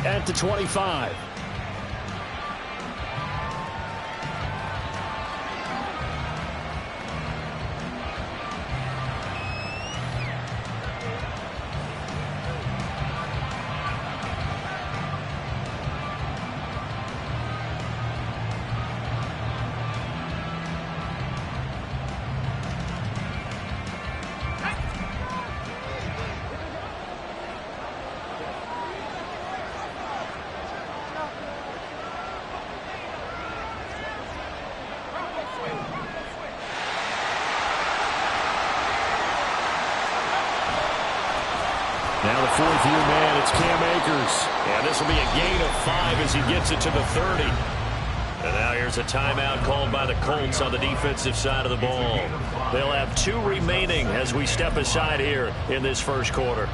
start at the 25. Now the fourth-year man, it's Cam Akers. And this will be a gain of 5 as he gets it to the 30. And now here's a timeout called by the Colts on the defensive side of the ball. They'll have 2 remaining as we step aside here in this first quarter.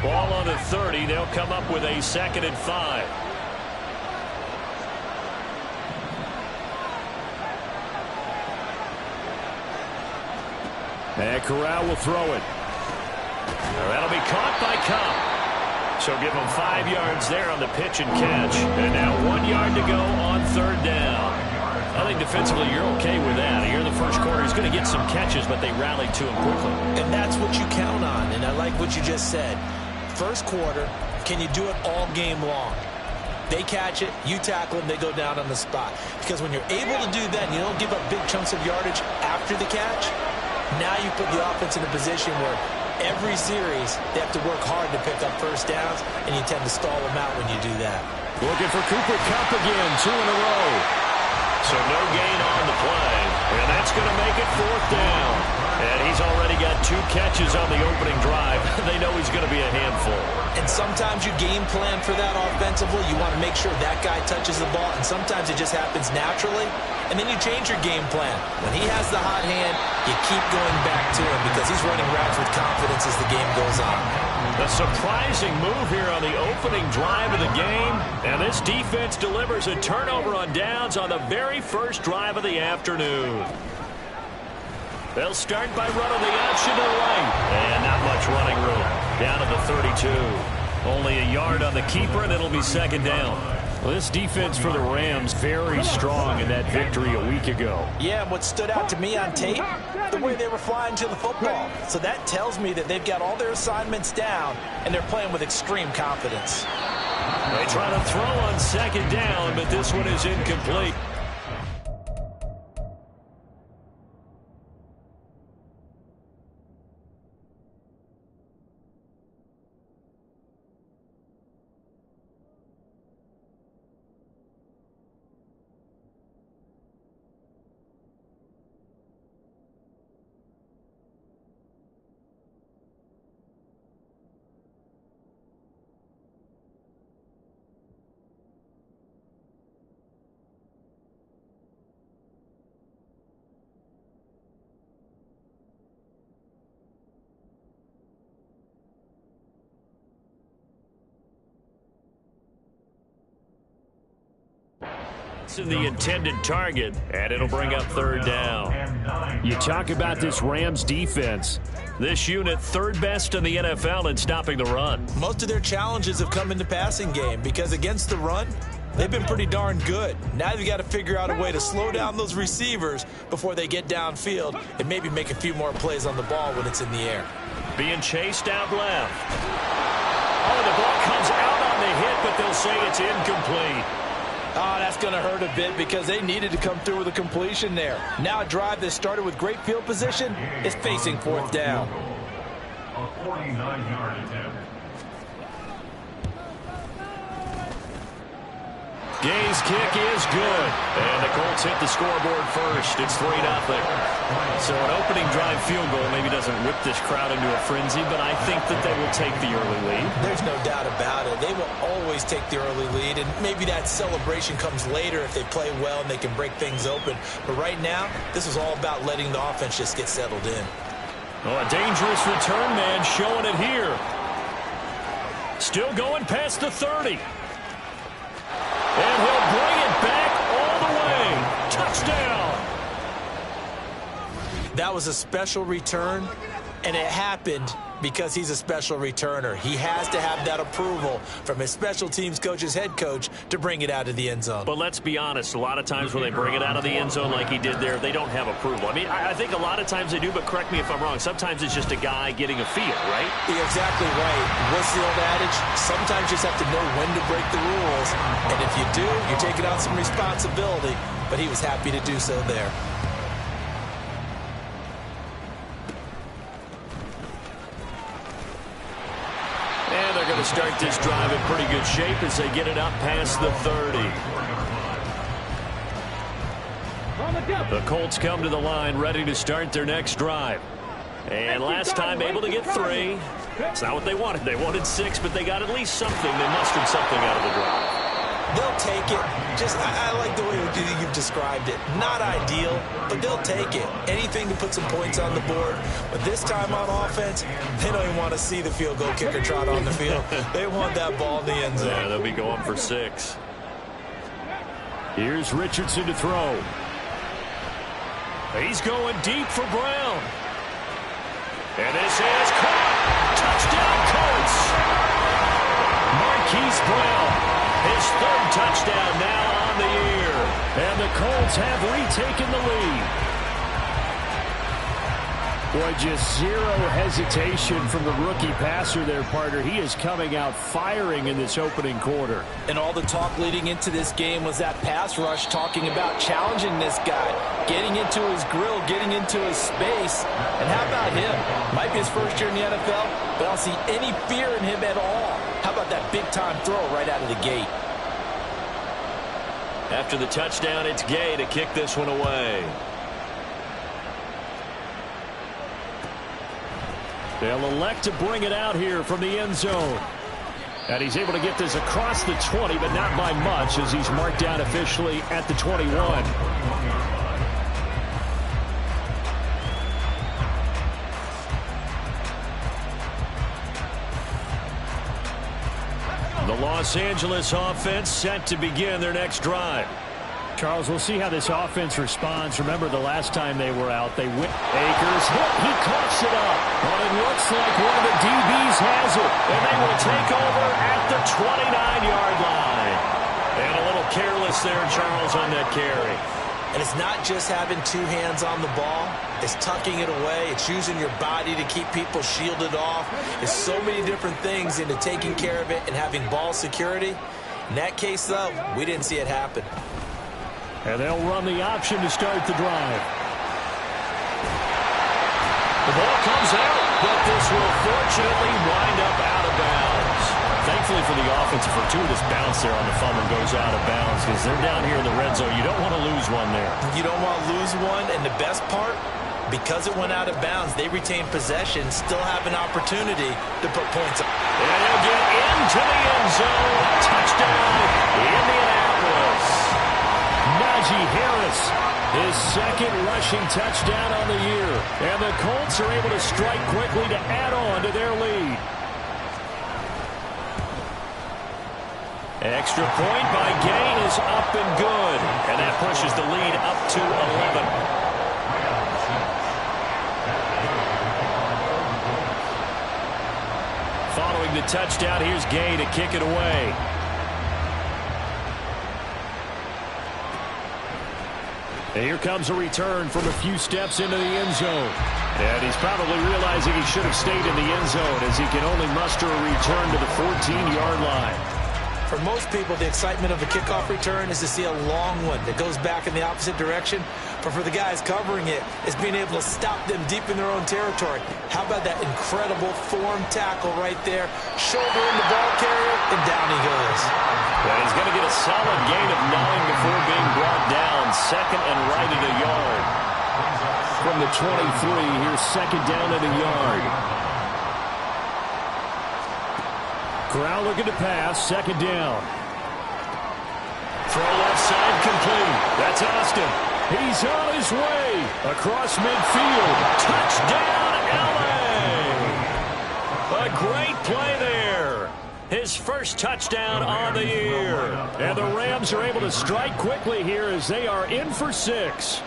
Ball on the 30. They'll come up with a 2nd and 5. And Corral will throw it. That'll be caught by Cobb. So give him 5 yards there on the pitch and catch. And now 1 yard to go on 3rd down. I think defensively you're okay with that. Here in the first quarter, he's going to get some catches, but they rallied to him quickly. And that's what you count on, and I like what you just said. First quarter, can you do it all game long? They catch it, you tackle them, they go down on the spot. Because when you're able to do that and you don't give up big chunks of yardage after the catch, now you put the offense in a position where every series, they have to work hard to pick up first downs, and you tend to stall them out when you do that. Looking for Cooper Kupp again, 2 in a row. So no gain on the play, and that's going to make it 4th down. And he's already got 2 catches on the opening drive. They know he's going to be a handful. And sometimes you game plan for that offensively. You want to make sure that guy touches the ball, and sometimes it just happens naturally. And then you change your game plan. When he has the hot hand, you keep going back to him because he's running routes with confidence as the game goes on. A surprising move here on the opening drive of the game. And this defense delivers a turnover on downs on the very first drive of the afternoon. They'll start by running the option to the right. And not much running room. Down to the 32. Only a yard on the keeper, and it'll be 2nd down. Well, this defense for the Rams very strong in that victory a week ago. Yeah, and what stood out to me on tape, the way they were flying to the football. So that tells me that they've got all their assignments down, and they're playing with extreme confidence. They try to throw on 2nd down, but this one is incomplete. The intended target, and it'll bring up 3rd down. You talk about this Rams defense. This unit 3rd best in the NFL in stopping the run. Most of their challenges have come in the passing game because against the run, they've been pretty darn good. Now you've got to figure out a way to slow down those receivers before they get downfield and maybe make a few more plays on the ball when it's in the air. Being chased out left. Oh, the ball comes out on the hit, but they'll say it's incomplete. Oh, that's going to hurt a bit because they needed to come through with a completion there. Now a drive that started with great field position is facing 4th down. A 49-yard attempt. Gay's kick is good. And the Colts hit the scoreboard first. It's 3-0. So an opening drive field goal maybe doesn't whip this crowd into a frenzy, but I think that they will take the early lead. There's no doubt about it. They will always take the early lead, and maybe that celebration comes later if they play well and they can break things open. But right now, this is all about letting the offense just get settled in. Oh, a dangerous return man showing it here. Still going past the 30. And he'll bring it back all the way. Touchdown. That was a special return, and it happened Because he's a special returner. He has to have that approval from his special teams coach's head coach to bring it out of the end zone. But let's be honest, a lot of times when they bring it out of the end zone like he did there, they don't have approval. I mean, I think a lot of times they do, but correct me if I'm wrong. Sometimes it's just a guy getting a feel, right? You're exactly right. What's the old adage? Sometimes you just have to know when to break the rules. And if you do, you're taking on some responsibility. But he was happy to do so there. And they're going to start this drive in pretty good shape as they get it up past the 30. The Colts come to the line ready to start their next drive. And last time able to get 3. It's not what they wanted. They wanted 6, but they got at least something. They mustered something out of the drive. They'll take it. I like the way you've described it. Not ideal, but they'll take it. Anything to put some points on the board. But this time on offense, they don't even want to see the field goal kicker trot on the field. They want that ball in the end zone. Yeah, they'll be going for 6. Here's Richardson to throw. He's going deep for Brown. And this is caught. Touchdown, Colts. Marquise Brown. His 3rd touchdown now on the year. And the Colts have retaken the lead. Boy, just zero hesitation from the rookie passer there, partner. He is coming out firing in this opening quarter. And all the talk leading into this game was that pass rush talking about challenging this guy, getting into his grill, getting into his space. And how about him? Might be his first year in the NFL, but I don't see any fear in him at all. How about that big-time throw right out of the gate? After the touchdown, it's Gay to kick this one away. They'll elect to bring it out here from the end zone. And he's able to get this across the 20, but not by much, as he's marked down officially at the 21. The Los Angeles offense set to begin their next drive. Charles, we'll see how this offense responds. Remember the last time they were out, they went. Akers hit. He coughs it up. But it looks like one of the DBs has it. And they will take over at the 29-yard line. And a little careless there, Charles, on that carry. And it's not just having 2 hands on the ball. It's tucking it away. It's using your body to keep people shielded off. It's so many different things into taking care of it and having ball security. In that case, though, we didn't see it happen. And they'll run the option to start the drive. The ball comes out, but this will fortunately wind up out of bounds. Thankfully for the offense, a fortuitous bounce there on the fumble goes out of bounds because they're down here in the red zone. You don't want to lose one there. You don't want to lose one, and the best part, because it went out of bounds, they retain possession, still have an opportunity to put points up. And he'll get into the end zone. Touchdown, Indianapolis. Najee Harris, his 2nd rushing touchdown on the year. And the Colts are able to strike quickly to add on to their lead. Extra point by Gain is up and good. And that pushes the lead up to 11. Following the touchdown, here's Gay to kick it away. And here comes a return from a few steps into the end zone. And he's probably realizing he should have stayed in the end zone as he can only muster a return to the 14-yard line. For most people, the excitement of a kickoff return is to see a long one that goes back in the opposite direction. But for the guys covering it, it's being able to stop them deep in their own territory. How about that incredible form tackle right there? Shoulder in the ball carrier, and down he goes. Well, he's going to get a solid gain of 9 before being brought down. 2nd and right at a yard. From the 23, here's 2nd down at a yard. Corral looking to pass, 2nd down. Throw left side complete. That's Austin. He's on his way across midfield. Touchdown, LA! A great play there. His first touchdown on the year. And the Rams are able to strike quickly here as they are in for 6.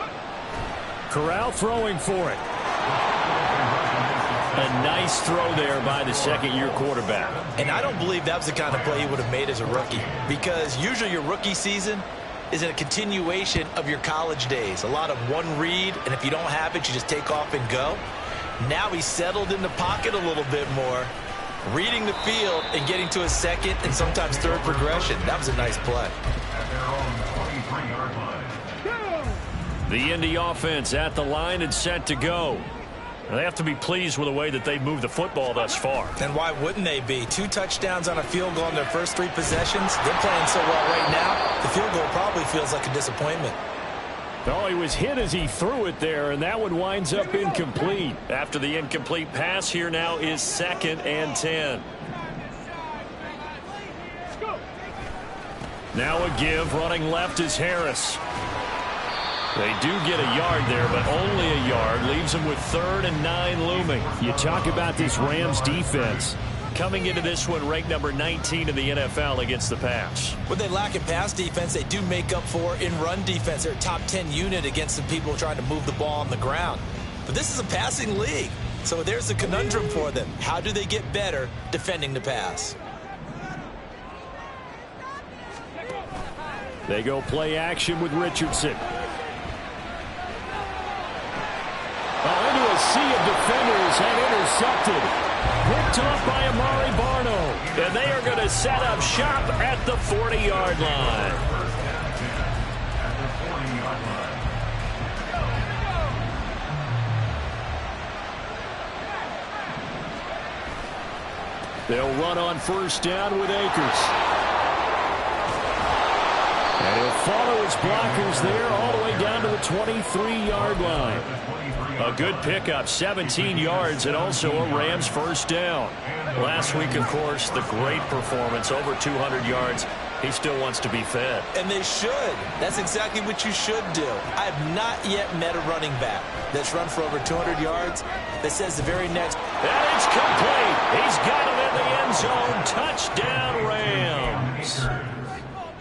Corral throwing for it. A nice throw there by the second-year quarterback. And I don't believe that was the kind of play he would have made as a rookie, because usually your rookie season is a continuation of your college days. A lot of one read, and if you don't have it, you just take off and go. Now he's settled in the pocket a little bit more, reading the field and getting to a second and sometimes third progression. That was a nice play. The Indy offense at the line and set to go. They have to be pleased with the way that they've moved the football thus far. And why wouldn't they be? 2 touchdowns on a field goal in their first 3 possessions. They're playing so well right now, the field goal probably feels like a disappointment. Oh, he was hit as he threw it there, and that one winds up incomplete. After the incomplete pass, here now is 2nd and 10. Now a give, running left is Harris. They do get a yard there, but only a yard. Leaves them with 3rd and 9 looming. You talk about this Rams defense. Coming into this one, ranked number 19 in the NFL against the pass. What they lack in pass defense, they do make up for in run defense. They're a top 10 unit against the people trying to move the ball on the ground. But this is a passing league, so there's a conundrum for them. How do they get better defending the pass? They go play action with Richardson. Into a sea of defenders and intercepted. Picked off by Amari Barno. And they are going to set up shop at the 40-yard line. They'll run on first down with Akers. And he'll follow his blockers there all the way down to the 23-yard line. A good pickup, 17 yards, and also a Rams first down. Last week, of course, the great performance, over 200 yards. He still wants to be fed. And they should. That's exactly what you should do. I have not yet met a running back that's run for over 200 yards that says the very next. And it's complete. He's got him in the end zone. Touchdown, Rams.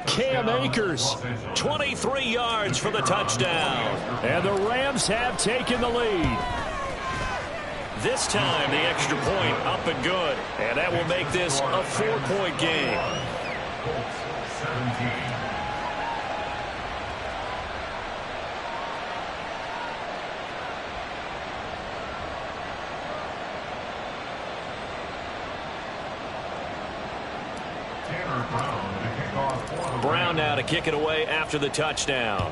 Cam Akers, 23 yards for the touchdown. And the Rams have taken the lead. This time, the extra point up and good. And that will make this a 4-point game. 17. Brown now to kick it away after the touchdown.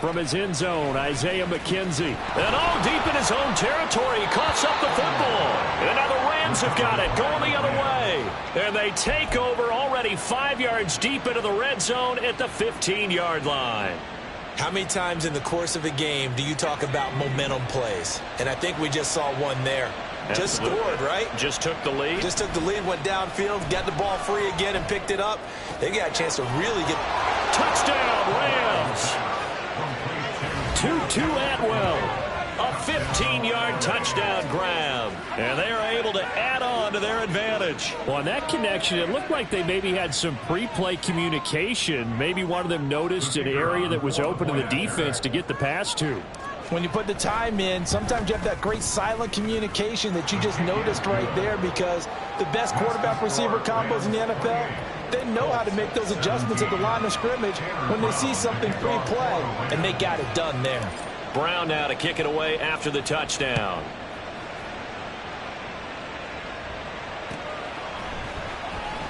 From his end zone, Isaiah McKenzie. And all deep in his own territory. He coughs up the football. And now the Rams have got it, going the other way. And they take over already 5 yards deep into the red zone at the 15-yard line. How many times in the course of a game do you talk about momentum plays? And I think we just saw one there. Just scored, right? Just took the lead. Just took the lead, went downfield, got the ball free again and picked it up. They got a chance to really get... Touchdown, Rams! Tutu Atwell. A 15-yard touchdown grab. And they are able to add on to their advantage. Well, on that connection, it looked like they maybe had some pre-play communication. Maybe one of them noticed an area that was open to the defense to get the pass to. When you put the time in, sometimes you have that great silent communication that you just noticed right there, because the best quarterback-receiver combos in the NFL, they know how to make those adjustments at the line of scrimmage when they see something pre-play, and they got it done there. Brown now to kick it away after the touchdown.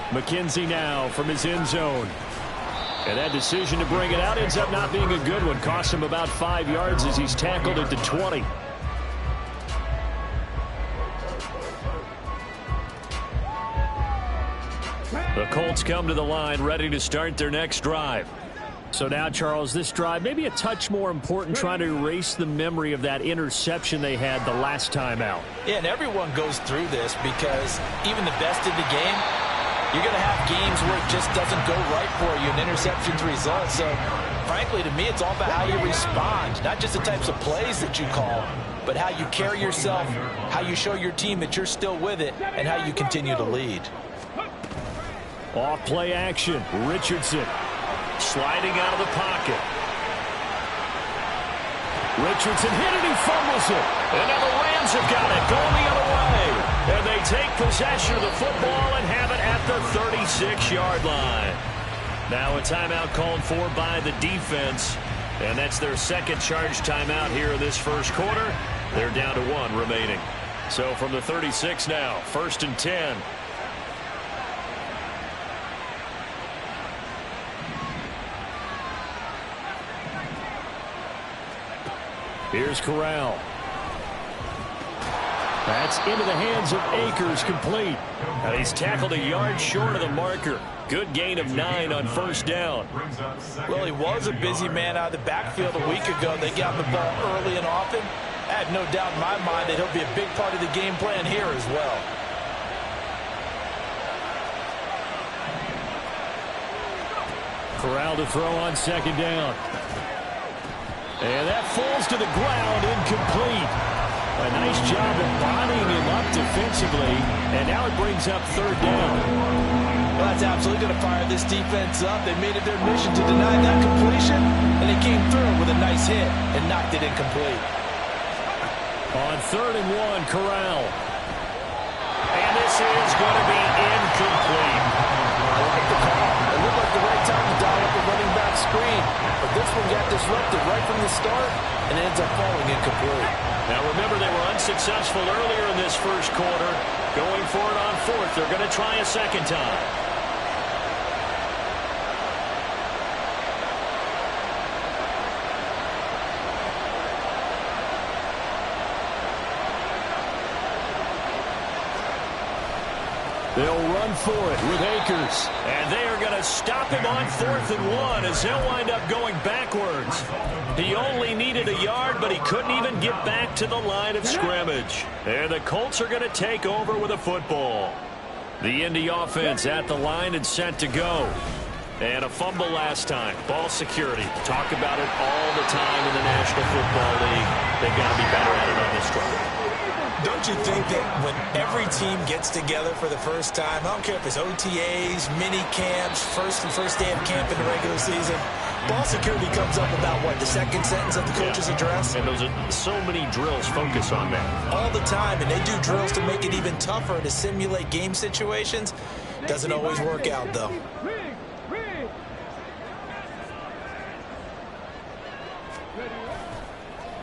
McKenzie now from his end zone. And that decision to bring it out ends up not being a good one. Cost him about 5 yards as he's tackled at the 20. The Colts come to the line ready to start their next drive. So now, Charles, this drive maybe a touch more important, trying to erase the memory of that interception they had the last time out. Yeah, and everyone goes through this, because even the best in the game, you're going to have games where it just doesn't go right for you, and interceptions result. So, frankly, to me, it's all about how you respond, not just the types of plays that you call, but how you carry yourself, how you show your team that you're still with it, and how you continue to lead. Off play action, Richardson. Sliding out of the pocket. Richardson hit it, he fumbles it. And now the Rams have got it, going the other way. And they take possession of the football and have it at the 36-yard line. Now a timeout called for by the defense. And that's their second charge timeout here in this first quarter. They're down to 1 remaining. So from the 36 now, 1st and 10. Here's Corral. That's into the hands of Akers, complete. And he's tackled a yard short of the marker. Good gain of 9 on 1st down. Well, he was a busy man out of the backfield a week ago. They got the ball early and often. I have no doubt in my mind that he'll be a big part of the game plan here as well. Corral to throw on 2nd down. And that falls to the ground, incomplete. A nice job of bodying him up defensively, and now it brings up 3rd down. Well, that's absolutely going to fire this defense up. They made it their mission to deny that completion, and they came through with a nice hit and knocked it incomplete. On 3rd and 1, Corral. And this is going to be incomplete. I like the call. It looked like the right time to dial up a running back screen, but this one got disrupted right from the start and ends up falling incomplete. Now remember, they were unsuccessful earlier in this first quarter. Going for it on 4th. They're going to try a second time. They'll run for it with Akers. And they are going to stop him on 4th and 1 as he'll wind up going backwards. He only needed a yard, but he couldn't even get back to the line of scrimmage. And the Colts are going to take over with a football. The Indy offense at the line and set to go. And a fumble last time. Ball security. Talk about it all the time in the National Football League. They've got to be better at it on this drive. Don't you think that when every team gets together for the first time, I don't care if it's OTAs, mini camps, first day of camp in the regular season, ball security comes up about, what, the second sentence of the coach's address? And those are so many drills focus on that. All the time, and they do drills to make it even tougher to simulate game situations. Doesn't always work out, though.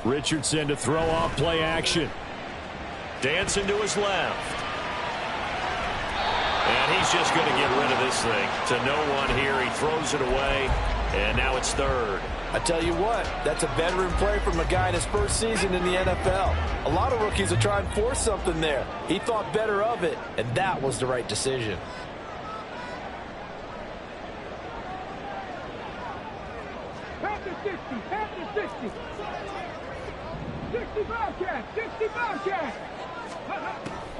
Richardson to throw off play action. Dancing to his left. And he's just going to get rid of this thing. To no one here. He throws it away. And now it's 3rd. I tell you what, that's a veteran play from a guy in his first season in the NFL. A lot of rookies will try and force something there. He thought better of it, and that was the right decision.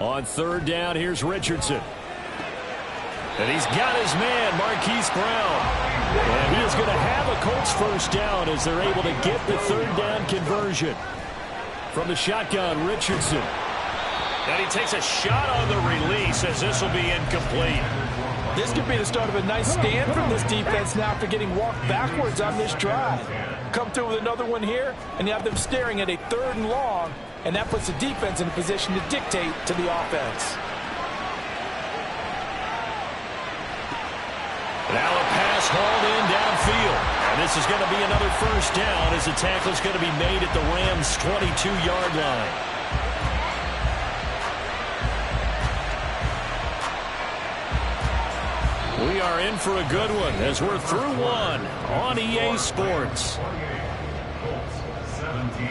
On 3rd down, here's Richardson. And he's got his man, Marquise Brown. And he is going to have a Colts 1st down as they're able to get the 3rd down conversion. From the shotgun, Richardson. And he takes a shot on the release as this will be incomplete. This could be the start of a nice stand from this defense now after getting walked backwards on this drive. Come through with another one here, and you have them staring at a 3rd and long, and that puts the defense in a position to dictate to the offense. Now a pass hauled in downfield. And this is going to be another 1st down as the tackle is going to be made at the Rams' 22-yard line. We are in for a good one as we're through one on EA Sports. 17.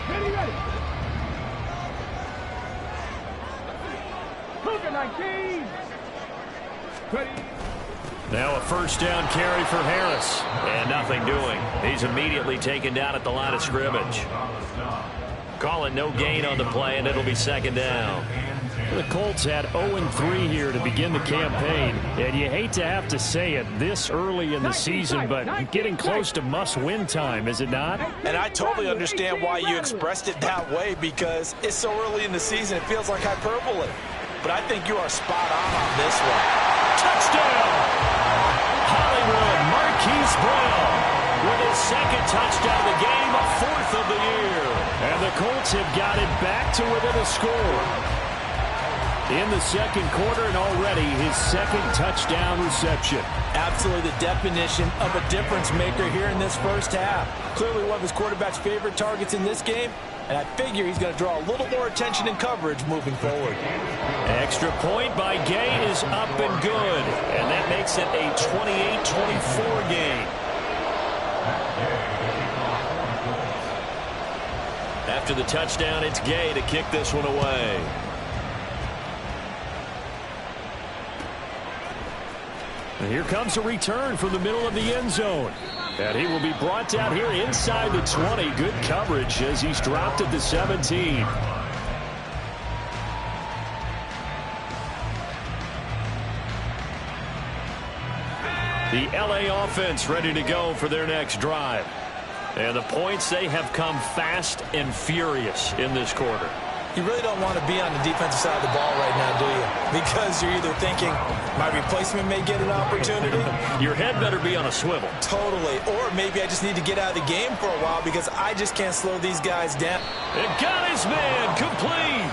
Ready. Cougar 19. Ready. Now a 1st down carry for Harris. And nothing doing. He's immediately taken down at the line of scrimmage. Calling no gain on the play, and it'll be 2nd down. The Colts had 0-3 here to begin the campaign. And you hate to have to say it this early in the season, but getting close to must-win time, is it not? And I totally understand why you expressed it that way, because it's so early in the season, it feels like hyperbole. but I think you are spot on this one. Touchdown! Hollywood Marquise Brown with his second touchdown of the game, a fourth of the year. And the Colts have got it back to within a score in the second quarter, and already his second touchdown reception. Absolutely the definition of a difference maker here in this first half. Clearly one of his quarterback's favorite targets in this game, and I figure he's going to draw a little more attention and coverage moving forward. Extra point by Gay is up and good, and that makes it a 28-24 game. After the touchdown, it's Gay to kick this one away. And here comes a return from the middle of the end zone. And he will be brought down here inside the 20. Good coverage as he's dropped at the 17. The LA offense ready to go for their next drive. And the points, they have come fast and furious in this quarter. You really don't want to be on the defensive side of the ball right now, do you? Because you're either thinking, my replacement may get an opportunity. Your head better be on a swivel. Totally. Or maybe I just need to get out of the game for a while because I just can't slow these guys down. And got his man complete.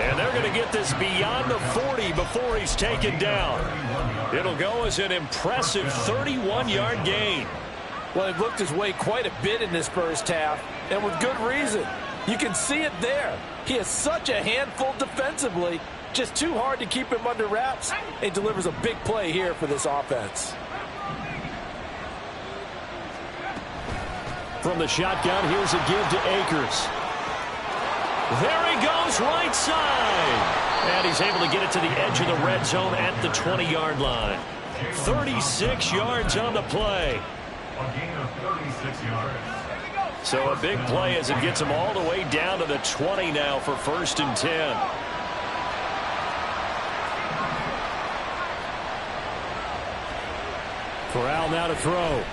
And they're going to get this beyond the 40 before he's taken down. It'll go as an impressive 31-yard gain. Well, he looked his way quite a bit in this first half, and with good reason. You can see it there. He is such a handful defensively. Just too hard to keep him under wraps. He delivers a big play here for this offense. From the shotgun, here's a give to Akers. There he goes, right side. And he's able to get it to the edge of the red zone at the 20-yard line. 36 yards on the play. A gain of 36 yards. So a big play as it gets him all the way down to the 20 now for 1st and 10. Corral now to throw.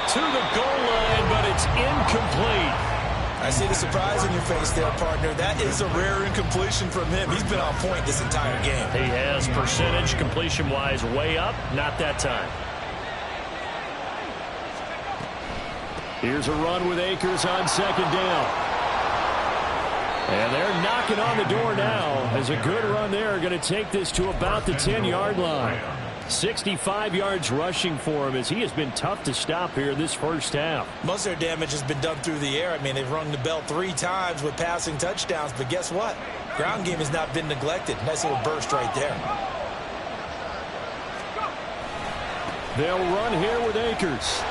To the goal line, but it's incomplete. I see the surprise in your face there, partner. That is a rare incompletion from him. He's been on point this entire game. He has percentage completion-wise way up, not that time. Here's a run with Akers on second down. And they're knocking on the door now as a good run there. Going to take this to about the 10-yard line. 65 yards rushing for him as he has been tough to stop here this first half. Most of their damage has been done through the air. I mean, they've rung the bell 3 times with passing touchdowns, but guess what? Ground game has not been neglected. Nice little burst right there. They'll run here with Akers.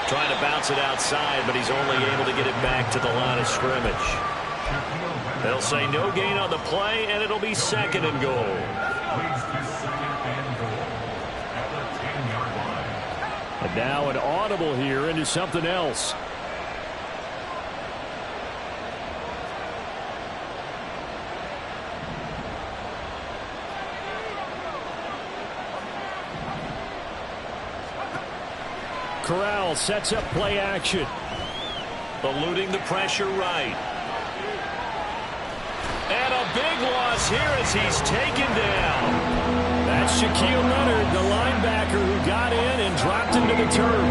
Trying to bounce it outside, but he's only able to get it back to the line of scrimmage. They'll say no gain on the play, and it'll be 2nd and goal. Leads to 2nd and goal at the 10-yard line. And now an audible here into something else. Corral sets up play action. Eluding the pressure right. And a big loss here as he's taken down. That's Shaquille Leonard, the linebacker who got in and dropped into the turf.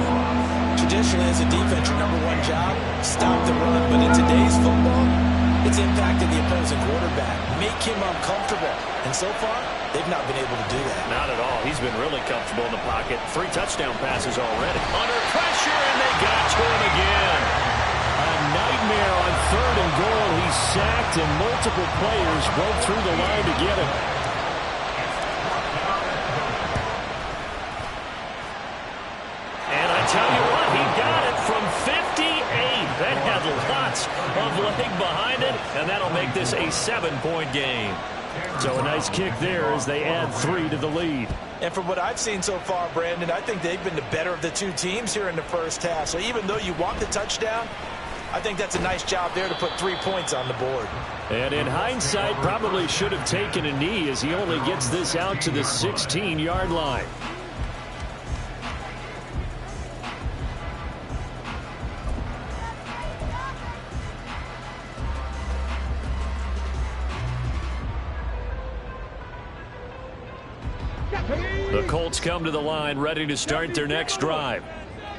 Traditionally, as a defense, your #1 job, stop the run. But in today's football, it's impacted the opposing quarterback. Make him uncomfortable. And so far, they've not been able to do that. Not at all. He's been really comfortable in the pocket. 3 touchdown passes already. Under pressure, and they got to him again. A nightmare on 3rd and goal. He's sacked, and multiple players broke through the line to get him. And I tell you what, he got it from 58. That had lots of leg behind it, and that'll make this a 7-point game. So a nice kick there as they add 3 to the lead. And from what I've seen so far, Brandon, I think they've been the better of the 2 teams here in the first half. So even though you want the touchdown, I think that's a nice job there to put 3 points on the board. And in hindsight, probably should have taken a knee as he only gets this out to the 16-yard line. The Colts come to the line, ready to start their next drive.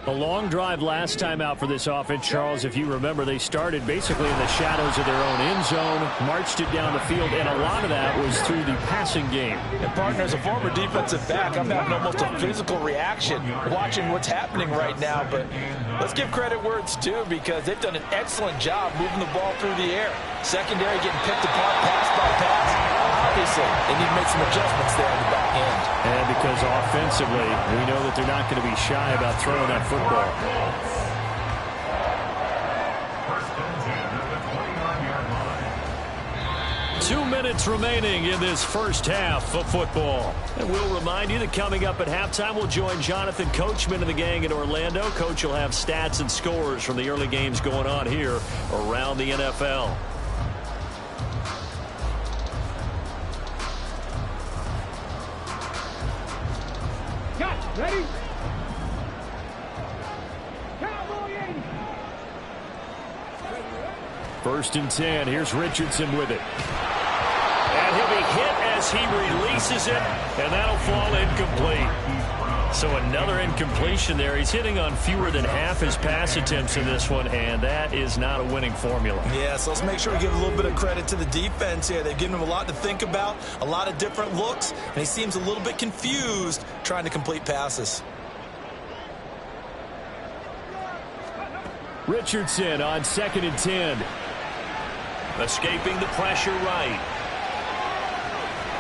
A long drive last time out for this offense, Charles. If you remember, they started basically in the shadows of their own end zone, marched it down the field, and a lot of that was through the passing game. And partner, as a former defensive back, I'm having almost a physical reaction watching what's happening right now. But let's give credit where it's due, because they've done an excellent job moving the ball through the air. Secondary getting picked apart pass by pass. Obviously, they need to make some adjustments there on the back end. And because offensively, we know that they're not going to be shy about throwing that football. First and 10 at the 29-yard line. 2 minutes remaining in this first half of football. And we'll remind you that coming up at halftime, we'll join Jonathan Coachman and the gang in Orlando. Coach will have stats and scores from the early games going on here around the NFL. Ready? Cowboy 80. First and 10. Here's Richardson with it. And he'll be hit as he releases it, and that'll fall incomplete. So another incompletion there. He's hitting on fewer than half his pass attempts in this one, and that is not a winning formula. Yeah, so let's make sure we give a little bit of credit to the defense here. They've given him a lot to think about, a lot of different looks, and he seems a little bit confused trying to complete passes. Richardson on 2nd and 10. Escaping the pressure right.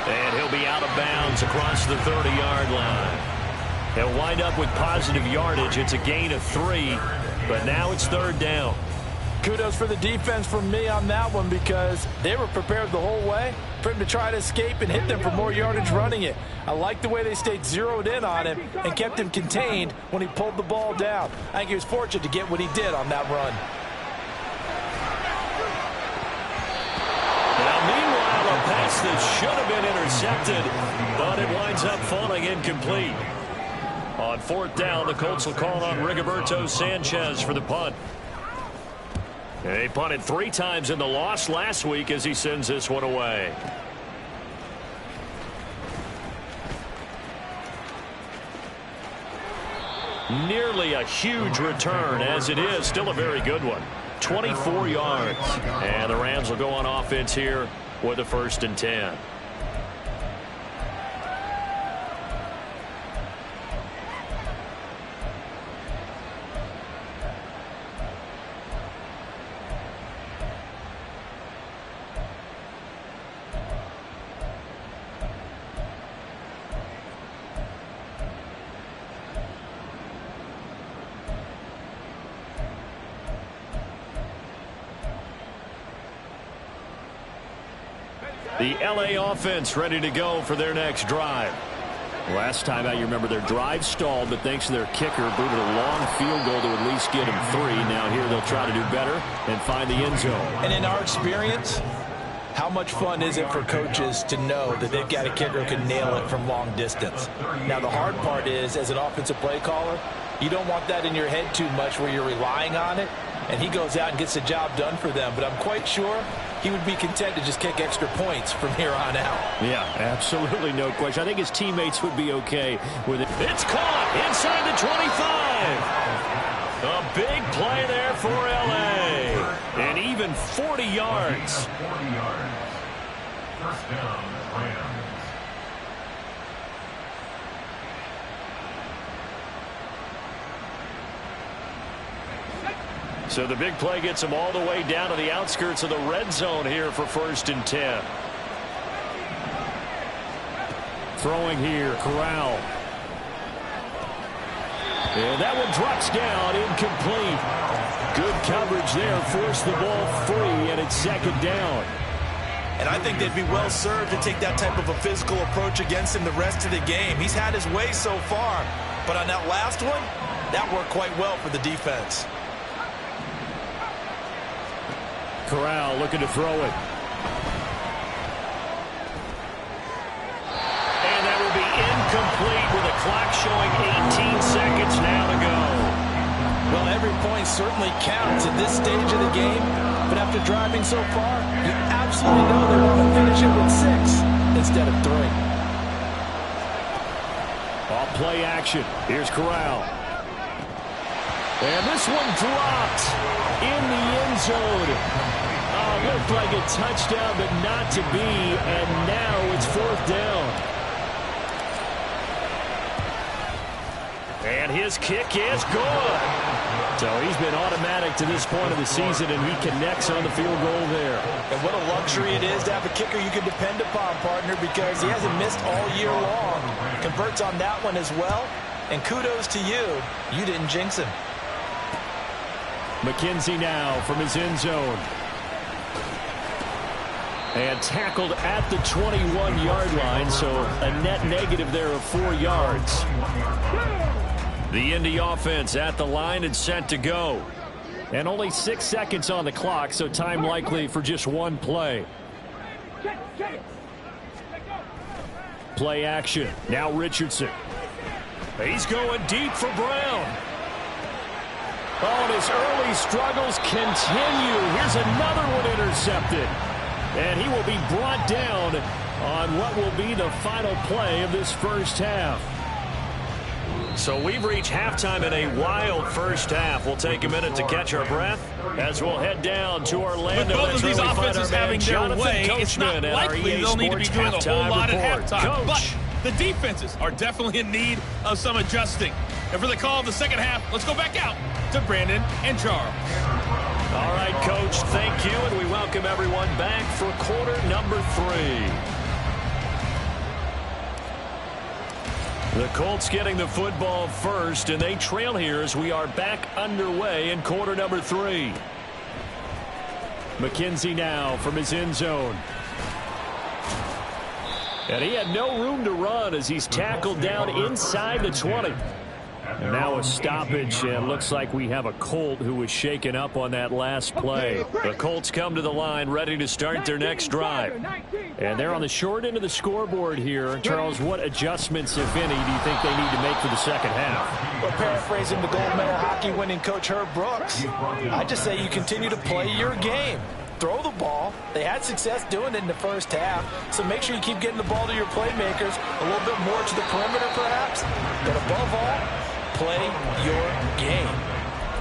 And he'll be out of bounds across the 30-yard line. He'll wind up with positive yardage. It's a gain of 3, but now it's 3rd down. Kudos for the defense from me on that one, because they were prepared the whole way for him to try to escape and hit them for more yardage running it. I like the way they stayed zeroed in on him and kept him contained when he pulled the ball down. I think he was fortunate to get what he did on that run. Now, meanwhile, a pass that should have been intercepted, but it winds up falling incomplete. On 4th down, the Colts will call on Rigoberto Sanchez for the punt. And he punted 3 times in the loss last week as he sends this one away. Nearly a huge return, as it is still a very good one. 24 yards. And the Rams will go on offense here with a 1st and 10. The LA offense ready to go for their next drive. Last time out, you remember their drive stalled, but thanks to their kicker, booted a long field goal to at least get them 3. Now here they'll try to do better and find the end zone. And in our experience, how much fun is it for coaches to know that they've got a kicker who can nail it from long distance? Now, the hard part is, as an offensive play caller, you don't want that in your head too much where you're relying on it, and he goes out and gets the job done for them. But I'm quite sure he would be content to just kick extra points from here on out. Yeah, absolutely no question. I think his teammates would be okay with it. It's caught inside the 25. A big play there for L.A. And even 40 yards. 40 yards. First down, Rams. So the big play gets him all the way down to the outskirts of the red zone here for 1st and 10. Throwing here, Corral. And that one drops down, incomplete. Good coverage there, forced the ball free, and it's 2nd down. And I think they'd be well served to take that type of a physical approach against him the rest of the game. He's had his way so far, but on that last one, that worked quite well for the defense. Corral looking to throw it. And that will be incomplete with a clock showing 18 seconds now to go. Well, every point certainly counts at this stage of the game, but after driving so far, you absolutely know they want to finish it with 6 instead of 3. play action. Here's Corral. And this one dropped in the end zone. Looked like a touchdown, but not to be. And now it's 4th down. And his kick is good. So he's been automatic to this point of the season, and he connects on the field goal there. And what a luxury it is to have a kicker you can depend upon, partner, because he hasn't missed all year long. Converts on that one as well. And kudos to you. You didn't jinx him. McKenzie now from his end zone. And tackled at the 21-yard line, so a net negative there of 4 yards. The Indy offense at the line and set to go. And only 6 seconds on the clock, so time likely for just one play. Play action. Now Richardson. He's going deep for Brown. Oh, and his early struggles continue. Here's another one intercepted. And he will be brought down on what will be the final play of this first half. So we've reached halftime in a wild first half. We'll take a minute to catch our breath as we'll head down to Orlando. With both of these offenses having their way, it's not likely they'll need to be doing a whole lot at halftime. But the defenses are definitely in need of some adjusting. And for the call of the second half, let's go back out to Brandon and Charles. All right, Coach, thank you, and we welcome everyone back for quarter number 3. The Colts getting the football first, and they trail here as we are back underway in quarter number 3. McKenzie now from his end zone. And he had no room to run as he's tackled down inside the 20. And now a stoppage, and looks like we have a Colt who was shaken up on that last play. The Colts come to the line ready to start their next drive. And they're on the short end of the scoreboard here. Charles, what adjustments, if any, do you think they need to make for the second half? Well, paraphrasing the gold medal hockey winning coach Herb Brooks, I just say you continue to play your game. Throw the ball. They had success doing it in the first half, so make sure you keep getting the ball to your playmakers, a little bit more to the perimeter perhaps, but above all, play your game.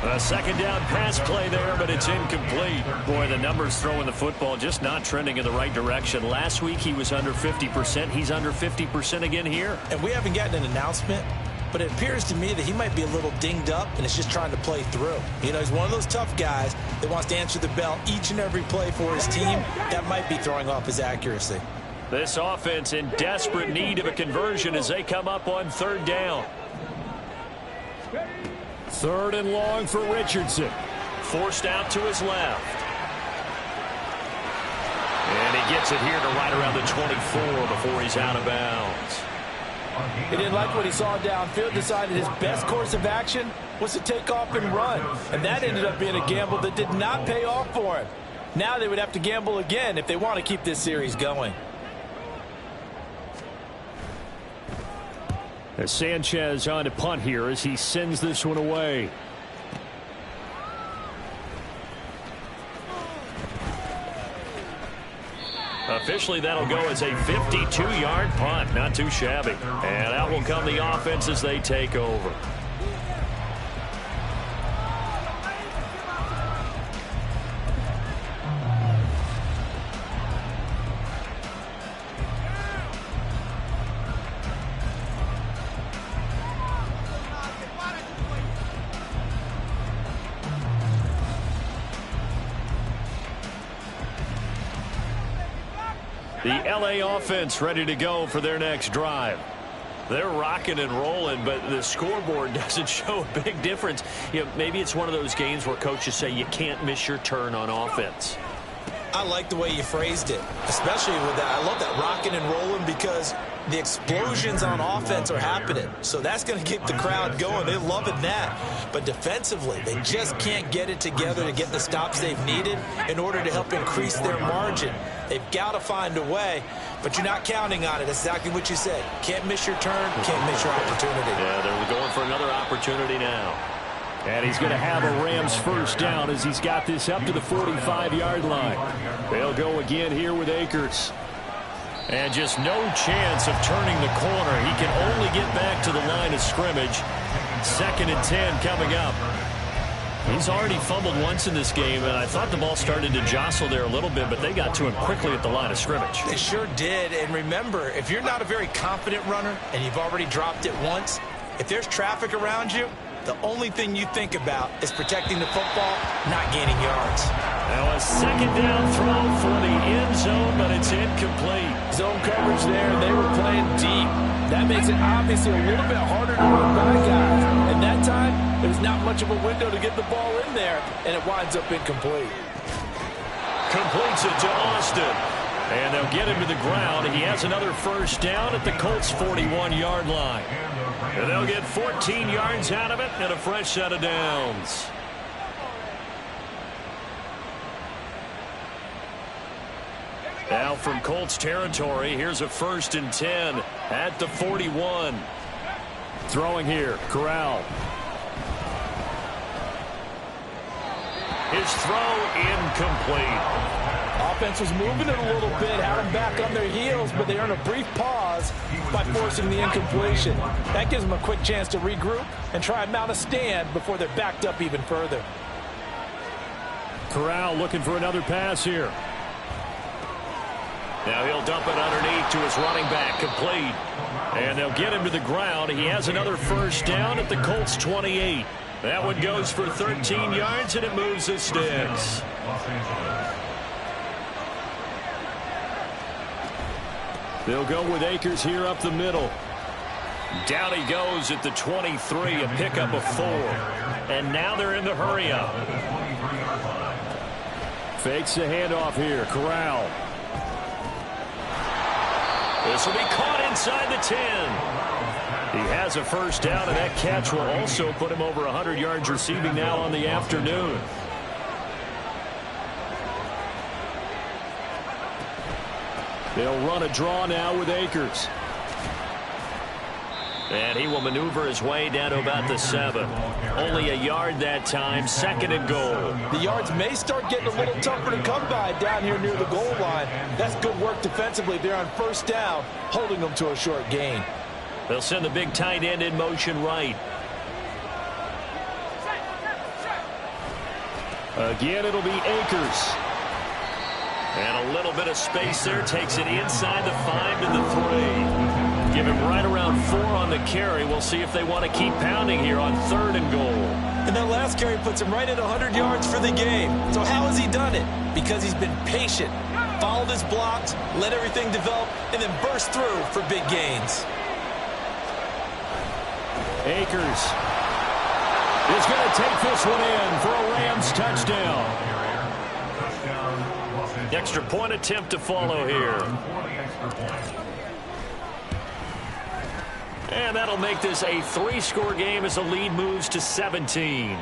A second down pass play there, but it's incomplete. Boy, the numbers throwing the football just not trending in the right direction. Last week he was under 50%. He's under 50% again here. And we haven't gotten an announcement, but it appears to me that he might be a little dinged up and is just trying to play through. You know, he's one of those tough guys that wants to answer the bell each and every play for his team. That might be throwing off his accuracy. This offense in desperate need of a conversion as they come up on third down. 3rd and long for Richardson. Forced out to his left. And he gets it here to right around the 24 before he's out of bounds. He didn't like what he saw downfield, decided his best course of action was to take off and run. And that ended up being a gamble that did not pay off for him. Now they would have to gamble again if they want to keep this series going. As Sanchez on to punt here as he sends this one away. Officially, that'll go as a 52-yard punt. Not too shabby. And out will come the offense as they take over. The L.A. offense ready to go for their next drive. They're rocking and rolling, but the scoreboard doesn't show a big difference. You know, maybe it's one of those games where coaches say you can't miss your turn on offense. I like the way you phrased it, especially with that. I love that rocking and rolling because the explosions on offense are happening. So that's going to keep the crowd going. They're loving that. But defensively, they just can't get it together to get the stops they've needed in order to help increase their margin. They've got to find a way, but you're not counting on it. That's exactly what you said. Can't miss your turn, can't miss your opportunity. Yeah, they're going for another opportunity now. And he's going to have a Rams first down as he's got this up to the 45-yard line. They'll go again here with Akers. And just no chance of turning the corner. He can only get back to the line of scrimmage. 2nd and 10 coming up. He's already fumbled once in this game, and I thought the ball started to jostle there a little bit, but they got to him quickly at the line of scrimmage. They sure did. And remember, if you're not a very confident runner and you've already dropped it once, if there's traffic around you, the only thing you think about is protecting the football, not gaining yards. Now a 2nd down throw for the end zone, but it's incomplete. Zone coverage there, and they were playing deep. That makes it obviously a little bit harder to run by guys. And that time, there was not much of a window to get the ball in there, and it winds up incomplete. Completes it to Austin. And they'll get him to the ground. He has another 1st down at the Colts' 41-yard line. And they'll get 14 yards out of it and a fresh set of downs. Now from Colts territory, here's a 1st and 10 at the 41. Throwing here, Corral. His throw incomplete. Offense was moving it a little bit, had them back on their heels, but they earn a brief pause by forcing the incompletion. That gives them a quick chance to regroup and try and mount a stand before they're backed up even further. Corral looking for another pass here. Now he'll dump it underneath to his running back, complete. And they'll get him to the ground. He has another 1st down at the Colts' 28. That one goes for 13 yards, and it moves the sticks. They'll go with Akers here up the middle. Down he goes at the 23, a pickup of 4. And now they're in the hurry-up. Fakes the handoff here, Corral. This will be caught inside the 10. He has a 1st down, and that catch will also put him over 100 yards receiving now on the afternoon. They'll run a draw now with Akers. And he will maneuver his way down to about the 7. Only a yard that time, 2nd and goal. The yards may start getting a little tougher to come by down here near the goal line. That's good work defensively. They're on 1st down, holding them to a short gain. They'll send the big tight end in motion right. Again, it'll be Akers. And a little bit of space there, takes it inside the 5 to the 3. Give him right around 4 on the carry. We'll see if they want to keep pounding here on 3rd and goal. And that last carry puts him right at 100 yards for the game. So how has he done it? Because he's been patient, followed his blocks, let everything develop, and then burst through for big gains. Akers is going to take this one in for a Rams touchdown. Extra point attempt to follow here. And that'll make this a 3-score game as the lead moves to 17.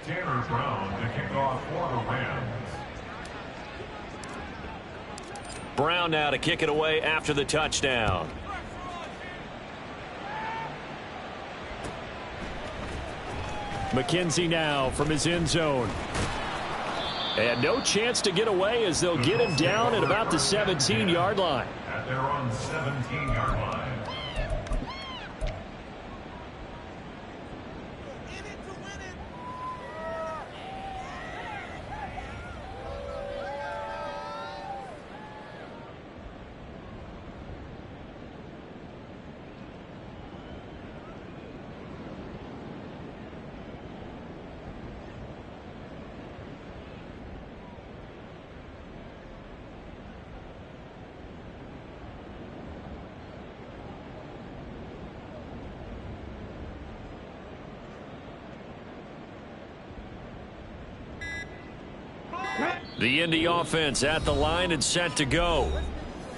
Tanner Brown to kick off for the Rams. Brown now to kick it away after the touchdown. McKenzie now from his end zone. And no chance to get away as they'll get him down at about the 17-yard line. At their own 17-yard line. The Indy offense at the line and set to go.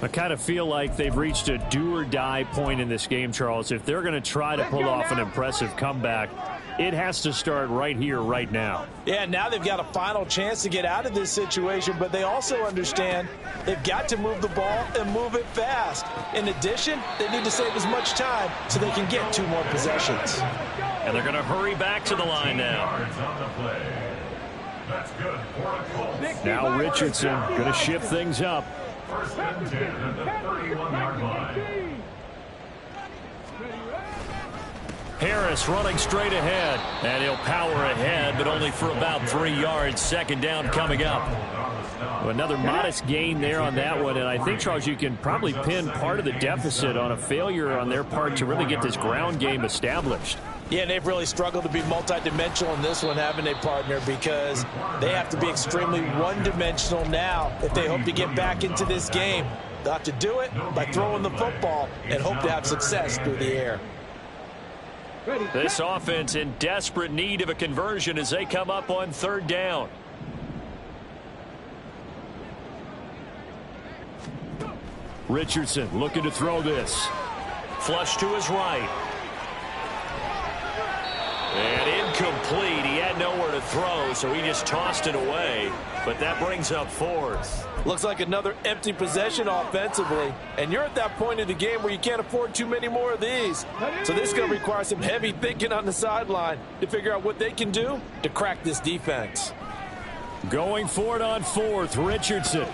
I kind of feel like they've reached a do-or-die point in this game, Charles. If they're going to try to pull off an impressive comeback, it has to start right here, right now. Yeah, now they've got a final chance to get out of this situation, but they also understand they've got to move the ball and move it fast. In addition, they need to save as much time so they can get 2 more possessions. And they're going to hurry back to the line now. Now Richardson going to shift things up. First and 10 at the 31-yard line. Harris running straight ahead, and he'll power ahead, but only for about 3 yards. Second down coming up. Another modest gain there on that one, and I think, Charles, you can probably pin part of the deficit on a failure on their part to really get this ground game established. Yeah, they've really struggled to be multidimensional in this one, haven't they, partner? Because they have to be extremely one-dimensional now if they hope to get back into this game. They'll have to do it by throwing the football and hope to have success through the air. This offense in desperate need of a conversion as they come up on 3rd down. Richardson looking to throw this. Flush to his right. And incomplete. He had nowhere to throw, so he just tossed it away. But that brings up 4th. Looks like another empty possession offensively. And you're at that point in the game where you can't afford too many more of these. So this is going to require some heavy thinking on the sideline to figure out what they can do to crack this defense. Going for it on 4th, Richardson.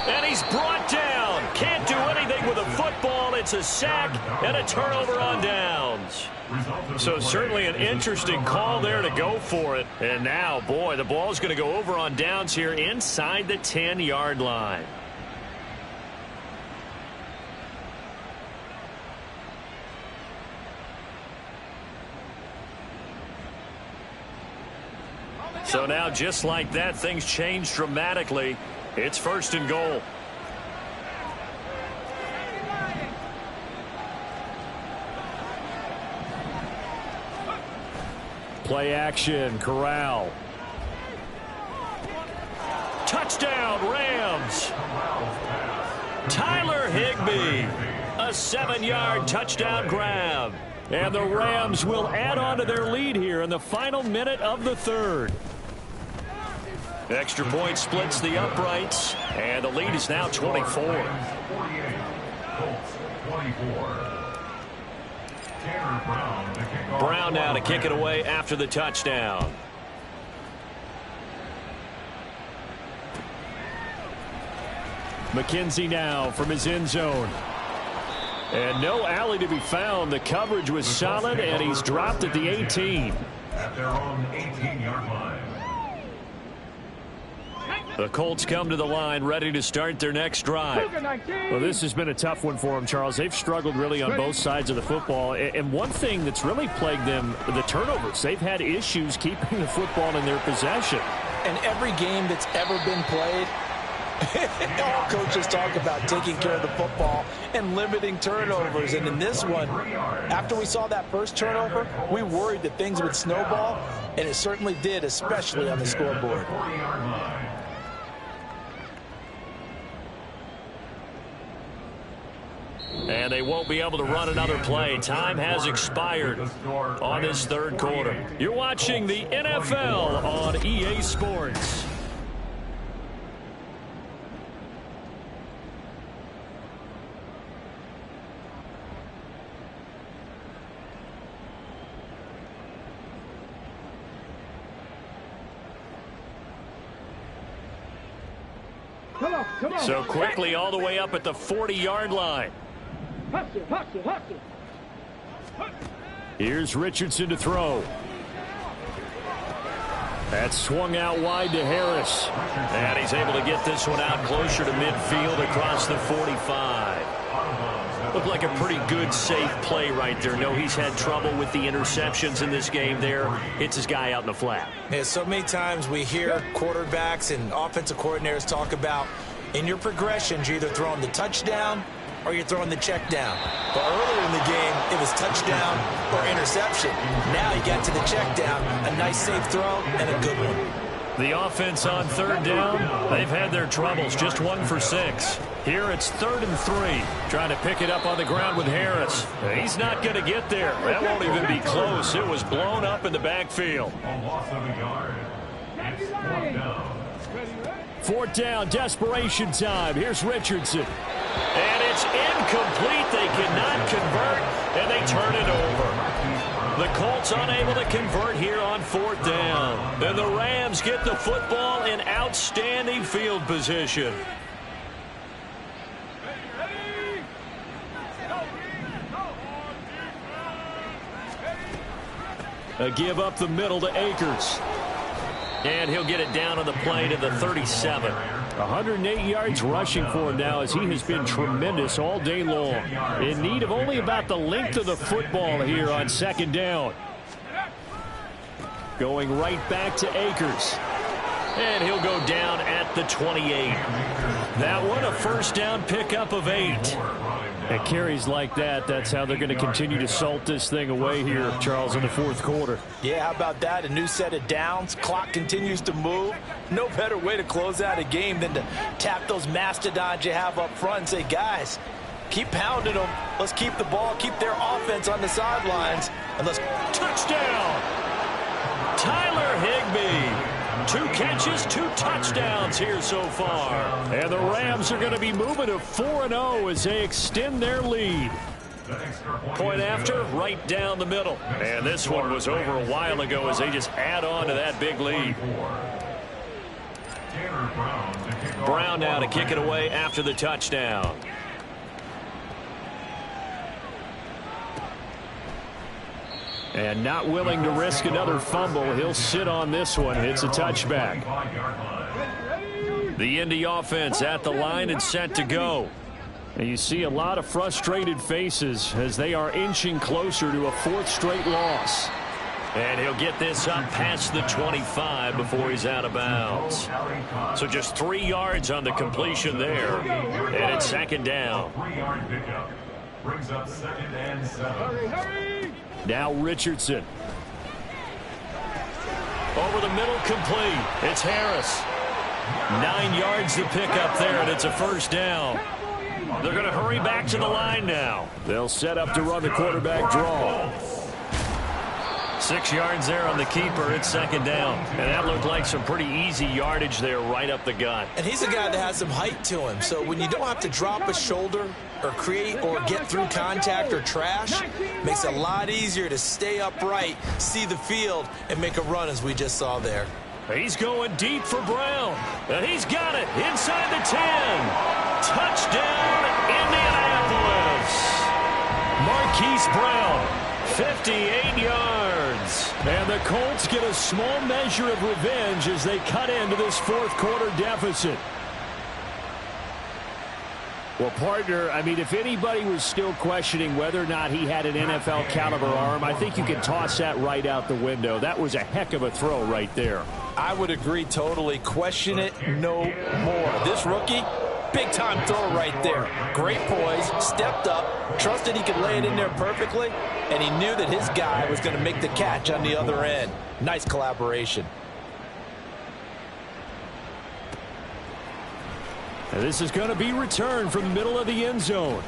And he's brought down. Can't do anything with a football. It's a sack and a turnover on downs. So certainly an interesting call there to go for it. And now, boy, the ball's going to go over on downs here inside the 10-yard line. So now, just like that, things change dramatically. It's 1st and goal. Play action, Corral. Touchdown, Rams. Tyler Higbee. A 7-yard touchdown grab. And the Rams will add on to their lead here in the final minute of the 3rd. Extra point splits the uprights, and the lead is now 24. 48, Colts 24. Tanner Brown to kick off. Brown now to kick it away after the touchdown. McKenzie now from his end zone. And no alley to be found. The coverage was solid, and he's dropped at the 18. At their own 18-yard line. The Colts come to the line ready to start their next drive. Well, this has been a tough one for them, Charles. They've struggled really on both sides of the football. And one thing that's really plagued them, the turnovers. They've had issues keeping the football in their possession. And every game that's ever been played, all coaches talk about taking care of the football and limiting turnovers. And in this one, after we saw that first turnover, we worried that things would snowball, and it certainly did, especially on the scoreboard. And they won't be able to run another play. Time has expired on this 3rd quarter. You're watching the NFL on EA Sports. Come on. So quickly all the way up at the 40-yard line. Hustle. Here's Richardson to throw. That's swung out wide to Harris. And he's able to get this one out closer to midfield across the 45. Looked like a pretty good, safe play right there. No, he's had trouble with the interceptions in this game there. Hits his guy out in the flat. Yeah, so many times we hear quarterbacks and offensive coordinators talk about in your progressions, you're either throwing the touchdown or you're throwing the check down. But earlier in the game, it was touchdown or interception. Now you got to the check down, a nice safe throw, and a good one. The offense on third down, they've had their troubles, just 1 for 6. Here it's 3rd and 3, trying to pick it up on the ground with Harris. He's not going to get there. That won't even be close. It was blown up in the backfield. A loss of a yard. It's 4th down. 4th down, desperation time. Here's Richardson. And it's incomplete. They cannot convert, and they turn it over. The Colts unable to convert here on 4th down. And the Rams get the football in outstanding field position. A give up the middle to Akers. And he'll get it down on the play to the 37. 108 yards rushing for him now as he has been tremendous all day long. In need of only about the length of the football here on 2nd down. Going right back to Akers. And he'll go down at the 28. That one a 1st down pickup of 8. At carries like that, that's how they're going to continue to salt this thing away here, Charles, in the 4th quarter. Yeah, how about that? A new set of downs. Clock continues to move. No better way to close out a game than to tap those mastodons you have up front and say, guys, keep pounding them. Let's keep the ball, keep their offense on the sidelines, and let's... Touchdown! Tyler Higbee. 2 catches, 2 touchdowns here so far. And the Rams are going to be moving to 4-0 as they extend their lead. Point after, right down the middle. And this one was over a while ago as they just add on to that big lead. Brown now to kick it away after the touchdown. And not willing to risk another fumble. He'll sit on this one. It's a touchback. The Indy offense at the line and set to go. And you see a lot of frustrated faces as they are inching closer to a 4th straight loss. And he'll get this up past the 25 before he's out of bounds. So just 3 yards on the completion there. And it's 2nd down. 3-yard pickup. Brings up 2nd and 7. Now Richardson. Over the middle, complete. It's Harris. 9 yards to pick up there, and it's a 1st down. They're going to hurry back to the line now. They'll set up to run the quarterback draw. 6 yards there on the keeper. It's 2nd down. And that looked like some pretty easy yardage there right up the gut. And he's a guy that has some height to him. So when you don't have to drop a shoulder or create or get through contact or trash, makes it a lot easier to stay upright, see the field, and make a run as we just saw there. He's going deep for Brown. And he's got it inside the 10. Touchdown, Indianapolis. Marquise Brown. 58 yards. And the Colts get a small measure of revenge as they cut into this 4th quarter deficit. Well, partner, I mean, if anybody was still questioning whether or not he had an NFL caliber arm, I think you can toss that right out the window. That was a heck of a throw right there. I would agree totally. Question it no more. This rookie, big-time throw right there. Great poise, stepped up, trusted he could lay it in there perfectly, and he knew that his guy was going to make the catch on the other end. Nice collaboration. And this is going to be returned from the middle of the end zone.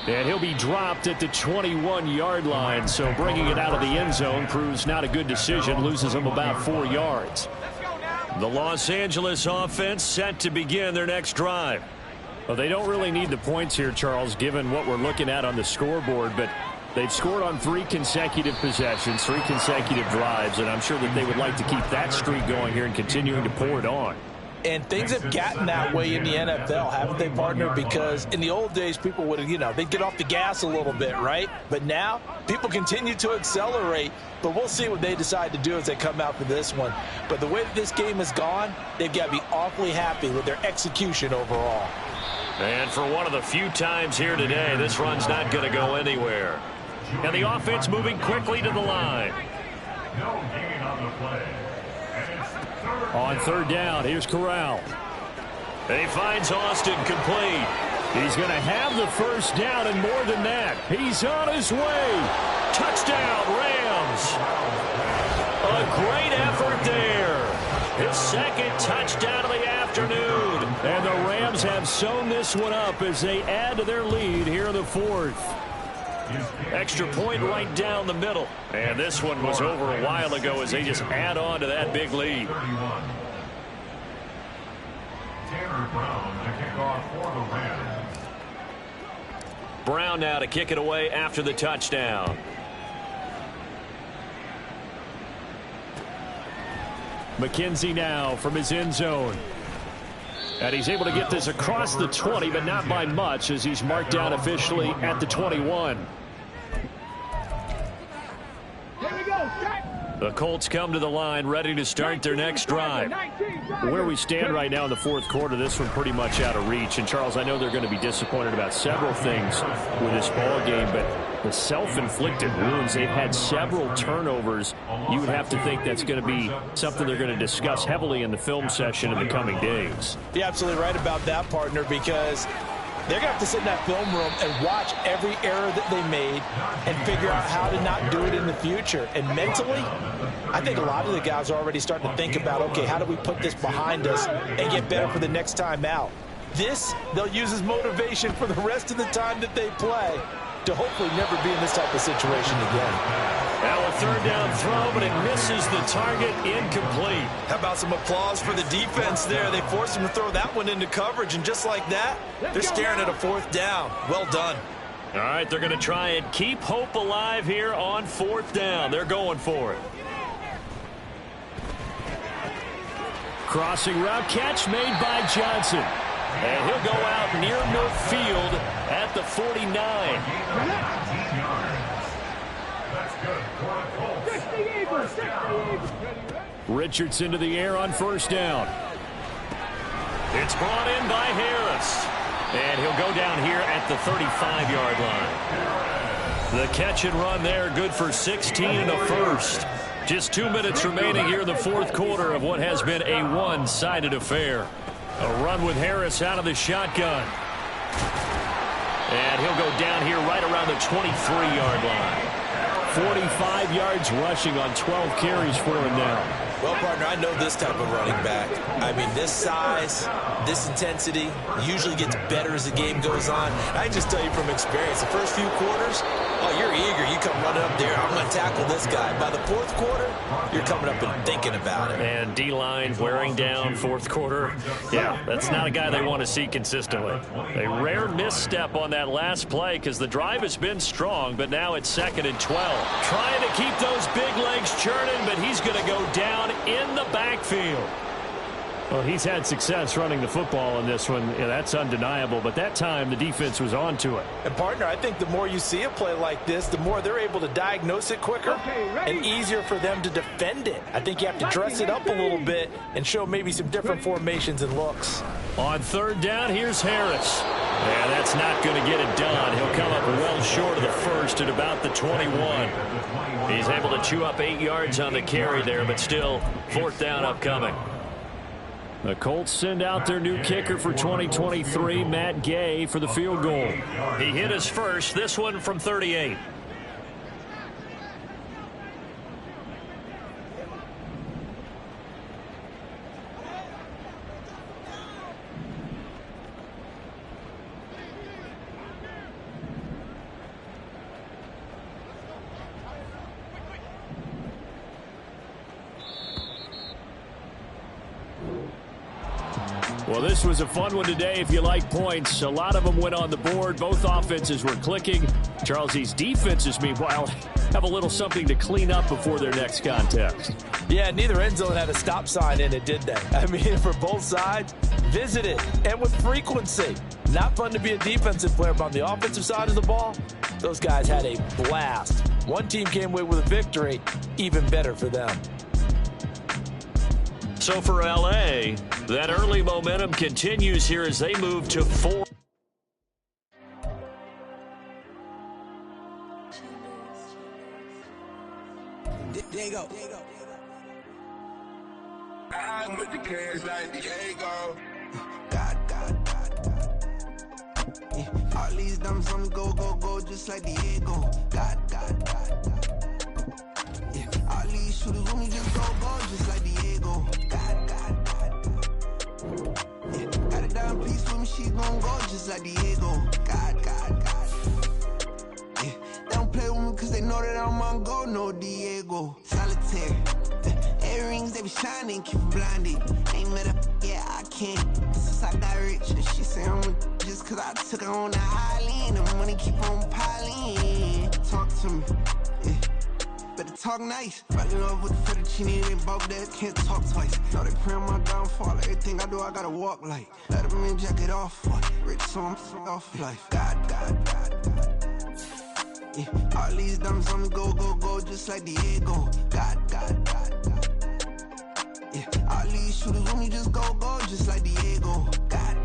And he'll be dropped at the 21-yard line, so bringing it out of the end zone proves not a good decision, loses him about 4 yards. The Los Angeles offense set to begin their next drive. Well, they don't really need the points here, Charles, given what we're looking at on the scoreboard, but they've scored on 3 consecutive possessions, 3 consecutive drives, and I'm sure that they would like to keep that streak going here and continuing to pour it on. And things have gotten that way in the NFL, haven't they, partner? Because in the old days, people would, they'd get off the gas a little bit, right? But now, people continue to accelerate. But we'll see what they decide to do as they come out for this one. But the way that this game has gone, they've got to be awfully happy with their execution overall. And for one of the few times here today, this run's not going to go anywhere. And the offense moving quickly to the line. No gain on the play. On 3rd down, here's Corral. And he finds Austin complete. He's going to have the 1st down and more than that. He's on his way. Touchdown, Rams. A great effort there. His second touchdown of the afternoon. And the Rams have sewn this one up as they add to their lead here in the fourth. Extra point right down the middle. And this one was over a while ago as they just add on to that big lead. 31. Tanner Brown to kick off for the Rams. Brown now to kick it away after the touchdown. McKenzie now from his end zone. And he's able to get this across the 20, but not by much as he's marked down officially at the 21. Here we go, strike. The Colts come to the line ready to start their next drive. Where we stand right now in the fourth quarter, this one pretty much out of reach. And, Charles, I know they're going to be disappointed about several things with this ball game, but the self-inflicted wounds, they've had several turnovers. You would have to think that's going to be something they're going to discuss heavily in the film session in the coming days. You're absolutely right about that, partner, because they're going to have to sit in that film room and watch every error that they made and figure out how to not do it in the future. And mentally, I think a lot of the guys are already starting to think about, okay, how do we put this behind us and get better for the next time out? This, they'll use as motivation for the rest of the time that they play to hopefully never be in this type of situation again. Now a third down throw, but it misses the target, incomplete. How about some applause for the defense there? They forced him to throw that one into coverage, and just like that, they're staring at a fourth down. Well done. All right, they're going to try and keep hope alive here on fourth down. They're going for it. Crossing route catch made by Johnson. And he'll go out near midfield at the 49. Richardson to the air on first down. It's brought in by Harris. And he'll go down here at the 35-yard line. The catch and run there, good for 16 in the first. Just 2 minutes remaining here in the fourth quarter of what has been a one-sided affair. A run with Harris out of the shotgun. And he'll go down here right around the 23-yard line. 45 yards rushing on 12 carries for him now. Well, partner, I know this type of running back. I mean, this size, this intensity usually gets better as the game goes on. I can just tell you from experience, the first few quarters, oh, you're eager. You come running up there, I'm going to tackle this guy. By the fourth quarter, you're coming up and thinking about it. And D-line wearing down fourth quarter. Yeah, that's not a guy they want to see consistently. A rare misstep on that last play because the drive has been strong, but now it's 2nd and 12. Trying to keep those big legs churning, but he's going to go down in the backfield. Well, he's had success running the football in this one. Yeah, that's undeniable. But that time, the defense was on to it. And, partner, I think the more you see a play like this, the more they're able to diagnose it quicker and easier for them to defend it. I think you have to dress it up a little bit and show maybe some different formations and looks. On third down, here's Harris. And that's not going to get it done. He'll come up well short of the first at about the 21. He's able to chew up 8 yards on the carry there, but still fourth down upcoming. The Colts send out their new kicker for 2023, Matt Gay, for the field goal. He hit his first, this one from 38. Well, this was a fun one today if you like points. A lot of them went on the board. Both offenses were clicking. Charles, these defenses, meanwhile, have a little something to clean up before their next contest. Yeah, neither end zone had a stop sign in it, did they? I mean, for both sides, visit it, and with frequency. Not fun to be a defensive player, but on the offensive side of the ball, those guys had a blast. One team came away with a victory, even better for them. So for L.A., that early momentum continues here as they move to 4. There you go. I'm with the cash like Diego. God. Yeah. All these dumb songs go, just like Diego. God. Yeah. All these shooters with me she gon' go just like Diego. God. Yeah, they don't play with me cause they know that I'm on go, no Diego. Solitaire. Earrings, they be shining, keep blinded. Ain't met up, yeah, I can't. Since I got rich, and she say I'm just cause I took her on the island. The money keep on piling. Talk to me, yeah. Better talk nice. Right in love with the fettuccine, they both that can't talk twice. Know they pray on my downfall. Everything I do, I gotta walk like. Let them in, jacket off. Rich, so I'm off life. God. Yeah, all these diamonds on me go, just like Diego. God. Yeah, all these shooters on me just go, just like Diego. God.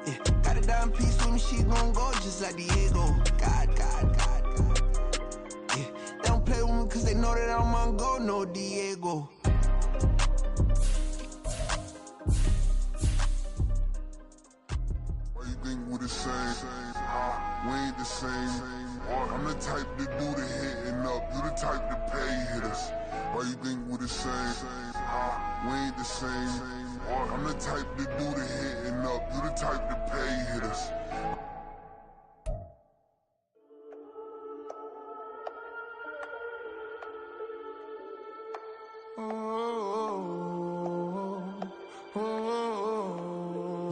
Yeah, got a dime piece with me, she gon' go just like Diego. God. Yeah, they don't play with me cause they know that I'm on go, no Diego. Why you think we the same? We ain't the same. I'm the type to do the hitting up, you the type to pay hitters. Why you think we the same? We ain't the same. I'm the type to do the hitting up, you the type to pay hitters.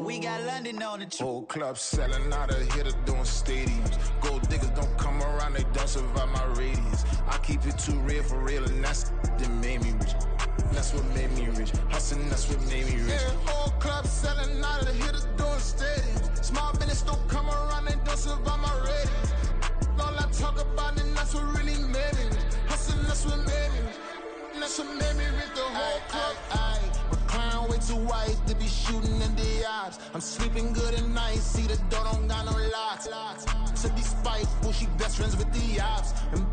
We got London on the trip. Whole club selling out, a hitter doing stadiums. Gold diggers don't come around, they don't survive my radius. I keep it too real for real, and that's that made me rich. That's what made me rich. Hustling, that's what made me rich. Yeah, whole club selling out, a hitter doing stadiums. Small business don't come around, they don't survive my radius. All I talk about, and that's what really made me rich. Hustling, that's what made me rich. That's what made me rich, the whole club. Clown way too white to be shooting in the eyes. I'm sleeping good at night, see the door don't got no locks. To be spiteful, she best friends with the ops. And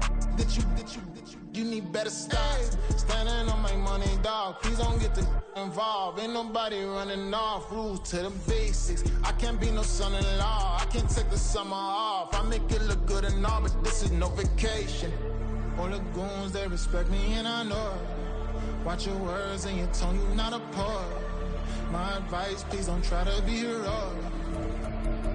you need better stocks. Standing on my money, dog, please don't get involved. Ain't nobody running off, rules to the basics. I can't be no son-in-law, I can't take the summer off. I make it look good and all, but this is no vacation. All the goons, they respect me and I know it. Watch your words and your tone, you not a poet. My advice, please don't try to be heroic.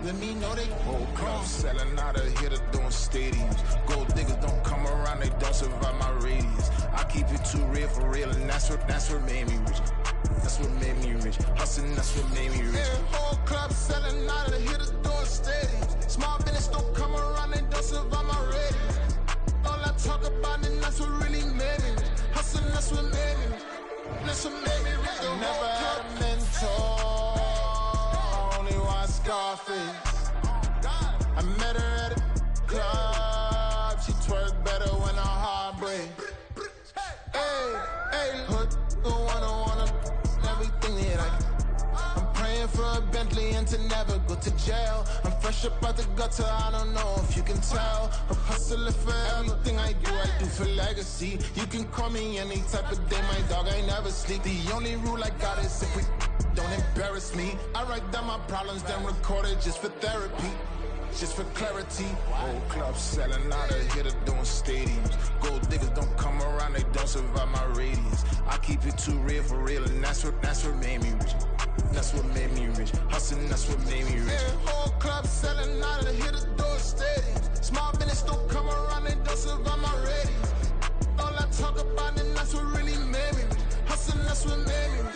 Let me know they whole club selling out, a hitter doing stadiums. Gold diggers don't come around, they don't survive my radius. I keep it too real for real, and that's what made me rich. That's what made me rich. Hustling, that's what made me rich. Yeah, whole club selling out, a hitter doing stadiums. Small business don't come around, they don't survive my radius. All I talk about, and that's what really made me rich. Hustling, that's what made me rich. That's what made me rich. I never had a mentor, only one Scarface. I met her at a club, she twerk better when her heart breaks. Hey, hood, wanna everything that I'm praying for a Bentley and to never go to jail. I'm fresh up out the gutter, I don't know if you can tell. I'm hustling for everything I do for legacy. You can call me any type of day, my dog, I never sleep. The only rule I got is if we don't embarrass me. I write down my problems, then record it just for therapy. Just for clarity. Whole club selling out, a hitter doing stadiums. Gold diggers don't come around, they don't survive my radius. I keep it too real for real, and that's what made me rich. That's what made me rich. Hustling, that's what made me rich. Yeah, whole club selling out, a hitter doing stadiums. Small business don't come around, they don't survive my radius. All I talk about, and that's what really made me rich. Hustling, that's what made me rich.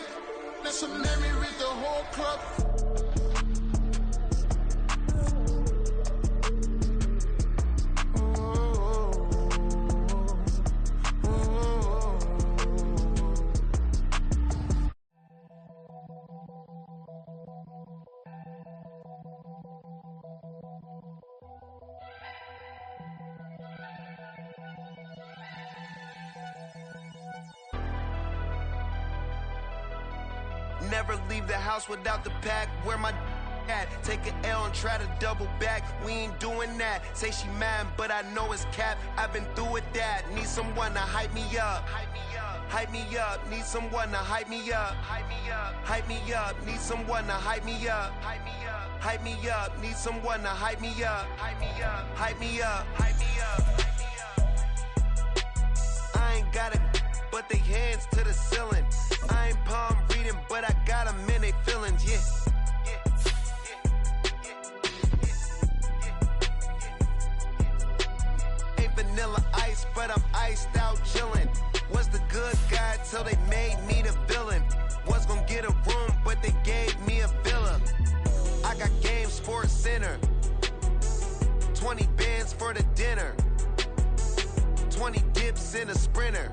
That's what made me rich, the whole club. Never leave the house without the pack. Where my at? Take an L and try to double back. We ain't doing that. Say she mad, but I know it's cap. I've been through with that. Need someone to hype me up. Hype me up. Need someone to hype me up. Hype me up. Need someone to hype me up. Hype me up. Need someone to hype me up. Hype me up. I ain't got it, but they hands to the ceiling. I ain't palm reading, but I got them in they feelings, yeah. till they made me the villain. Was gonna get a room, but they gave me a villa. I got Game Sports Center. 20 bands for the dinner. 20 dips in a sprinter.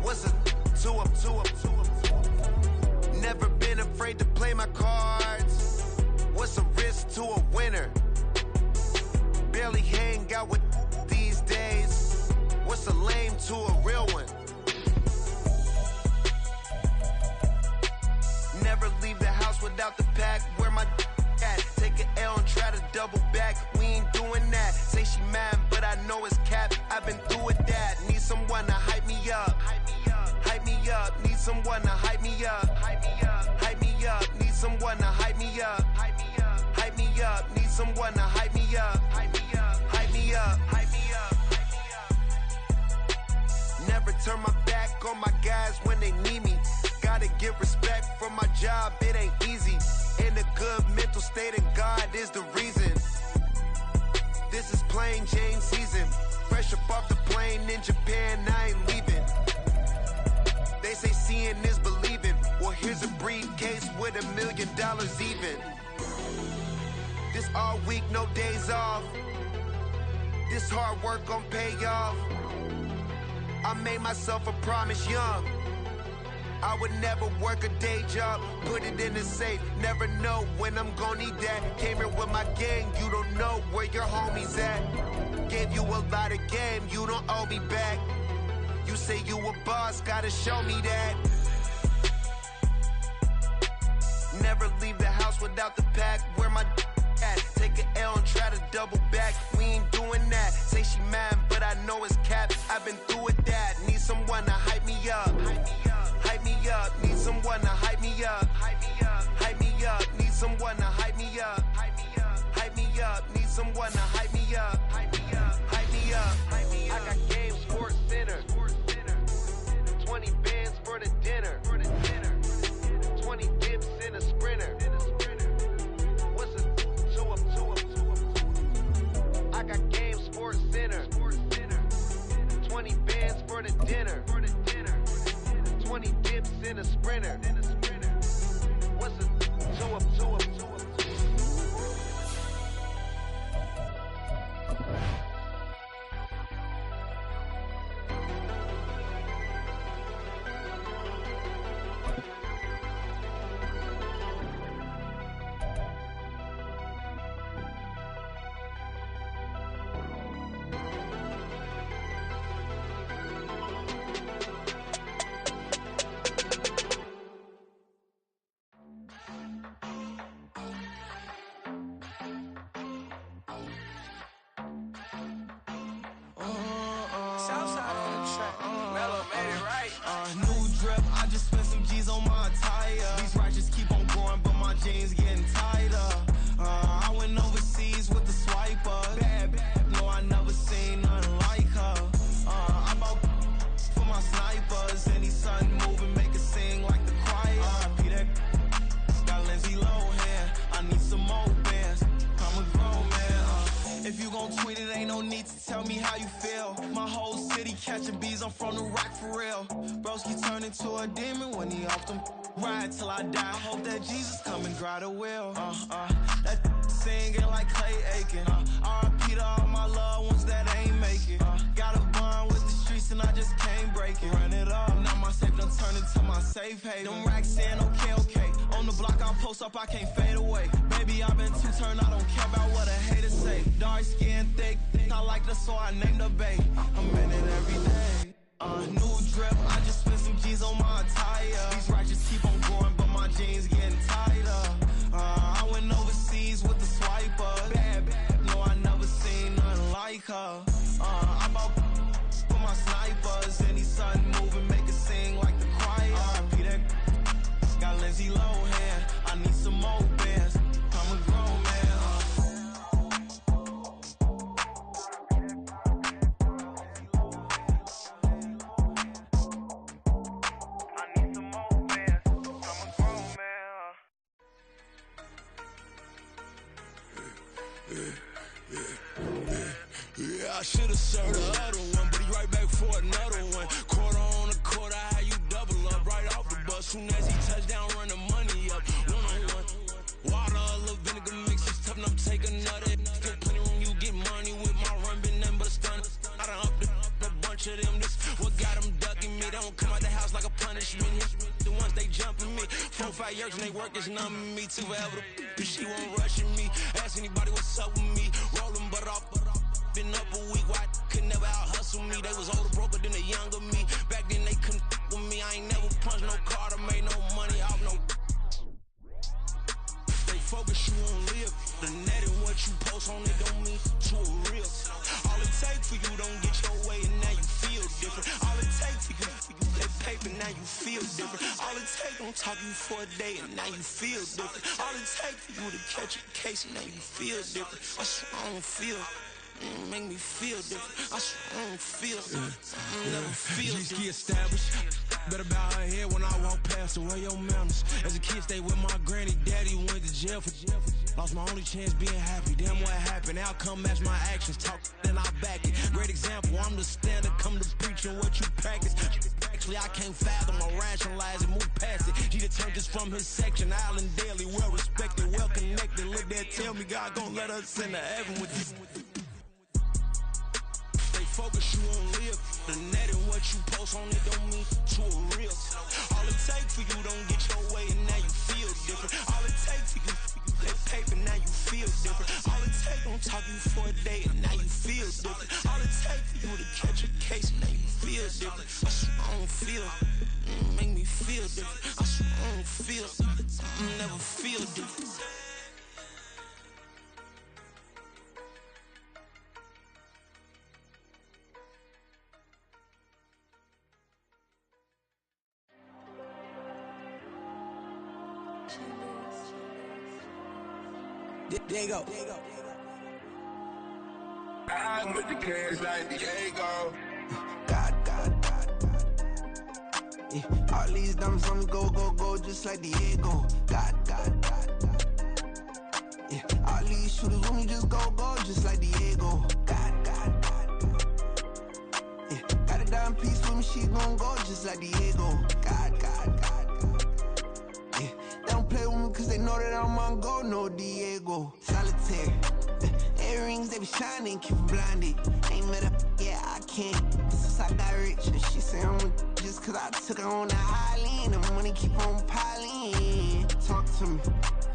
What's a 2 up, 2 up, 2 up? Never been afraid to play my cards. What's a risk to a winner? Barely hang out with these days. What's a lame to a real one? Never leave the house without the pack. Where my at? Take an L and try to double back. We ain't doing that. Say she mad, but I know it's cap. I've been through with that. Need someone to hype me up. Hype me up. Need someone to hype me up. Hype me up. Need someone to hype me up. Hype me up. Need someone to hype me up. Hype me up. Never turn my back on my guys when they need me. Gotta give respect for my job, it ain't easy. In a good mental state and God is the reason. This is plain Jane season. Fresh up off the plane in Japan, I ain't leaving. They say seeing is believing. Well, here's a briefcase with $1 million even. This all week, no days off. This hard work gon' pay off. I made myself a promise young. I would never work a day job, put it in the safe. Never know when I'm gonna need that. Came here with my gang, you don't know where your homies at. Gave you a lot of game, you don't owe me back. You say you a boss, gotta show me that. Never leave the house without the pack. Where my at? Take an L and try to double back. We ain't doing that. Say she mad, but I know it's cap. I've been through with that. Need someone to hype me up. Hype me up. Need someone to hype me up. Hype me up. Need someone to hype me up. Hype me up. Need someone to hype me up. Hype me up. I got Game Sports Center. 20 bands for the dinner. 20 dips in a sprinter. What's a 2 up? I got Game Sports Center. 20 bands for the dinner. 20 dips in a sprinter. What's a 2 up? Jeans getting tighter. I went overseas with the swiper. Bad, no, I never seen nothing like her. I bought for my snipers. Any sun moving, make it sing like the choir. Peter got Lindsay Lohan. I need some more bands. I'm a grown man. If you gon' tweet it, ain't no need to tell me how you feel. My whole city catching bees, I'm from the rock for real. Broski turned into a demon when he off them. Ride till I die. I hope that Jesus come and dry the wheel. That singing like Clay Aiken. R.I.P. to all my loved ones that ain't make it. Got a bond with the streets and I just can't break it. Run it up. Now my safe done turned into my safe haven. Them racks in, okay. On the block I post up, I can't fade away. Baby, I've been too turned, I don't care about what a hater say. Dark skin, thick. I like the so I named the bae. I'm in it every day. New drip, I just spent some G's on my attire. These righteous keep on going, but my jeans getting tighter. I went overseas with the swiper. Bad, no, I never seen nothing like her. I bought for my snipers. Any sun moving, make it sing like the choir. Peter got Lindsay Lohan. I need some more bands. I'm a grown man. Yeah, I should've served the other one, but he right back for another one. Quarter on the court, I Soon as he touch down, run the money up. One-on-one. Water, a little vinegar mix, it's tough enough to take another. Still plenty room, you get money with my run, been nothing but a stun. I done up a bunch of them, this what got them ducking me. They don't come out the house like a punishment. The ones they jumping me. 4-5 years and they work is numbing me. Too forever, she won't rushing me. Ask anybody what's up with me. Rolling butt off. Been up a week, why could never out hustle me? They was older, broker than the younger me. Back then they couldn't with me. I ain't never punched no card or made no money off no. They focus you on live. The net and what you post on it don't mean to a real. All it take for you don't get your way and now you feel different. All it take for you that paper, now you feel different. All it take don't talk you for a day and now you feel different. All it take for you to catch a case and now you feel different. I swear I don't feel. Make me feel different. I swear I don't feel. Never feel different. Established. Better bow her head when I walk past her. Where your manners? As a kid, stayed with my granny. Daddy went to jail for lost my only chance being happy. Damn, what happened? Outcome match my actions. Talk, then I back it. Great example. I'm the standard. Come to preaching what you practice. Actually, I can't fathom or rationalize it. Move past it. He turned this from his section. Island Daily, well respected, well connected. Look there, tell me God gon' let us into heaven with this. Focus you on live. The net and what you post on it don't mean to a real. All it take for you don't get your way and now you feel different. All it take for you that paper, now you feel different. All it take don't talk you for a day and now you feel different. All it take for you to catch a case and now you feel different. I swear I don't feel. Make me feel different. I swear I don't feel. Never feel different. There you go. I'm with the cash like Diego. God. Yeah, all these diamonds on me go, just like Diego. God. Yeah, all these shooters on me just go, just like Diego. God. Yeah, got a dime piece with me, she gon' go just like Diego. God. Yeah, they don't play with me cause they know that I'm on go, no Diego. Solitaire. Earrings, they be shining, keep blinded. Ain't met up, yeah, I can't. Since I got rich, and she say I'm just cause I took her on the island. The money keep on piling. Talk to me,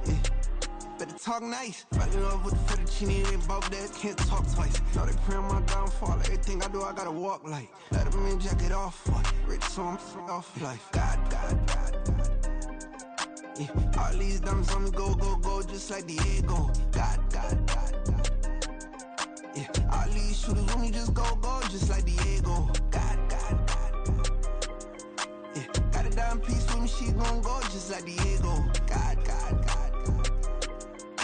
yeah. Better talk nice. Fell in love with the fettuccine, they both that can't talk twice. Know they pray on my downfall. Everything I do, I gotta walk like. Let them in, jacket off. Rich, so I'm off life. God. Yeah, all these diamonds on me go, just like Diego. God. Yeah, all these shooters on me just go, just like Diego. God. Yeah, got a dime piece with me, she gon' go just like Diego. God.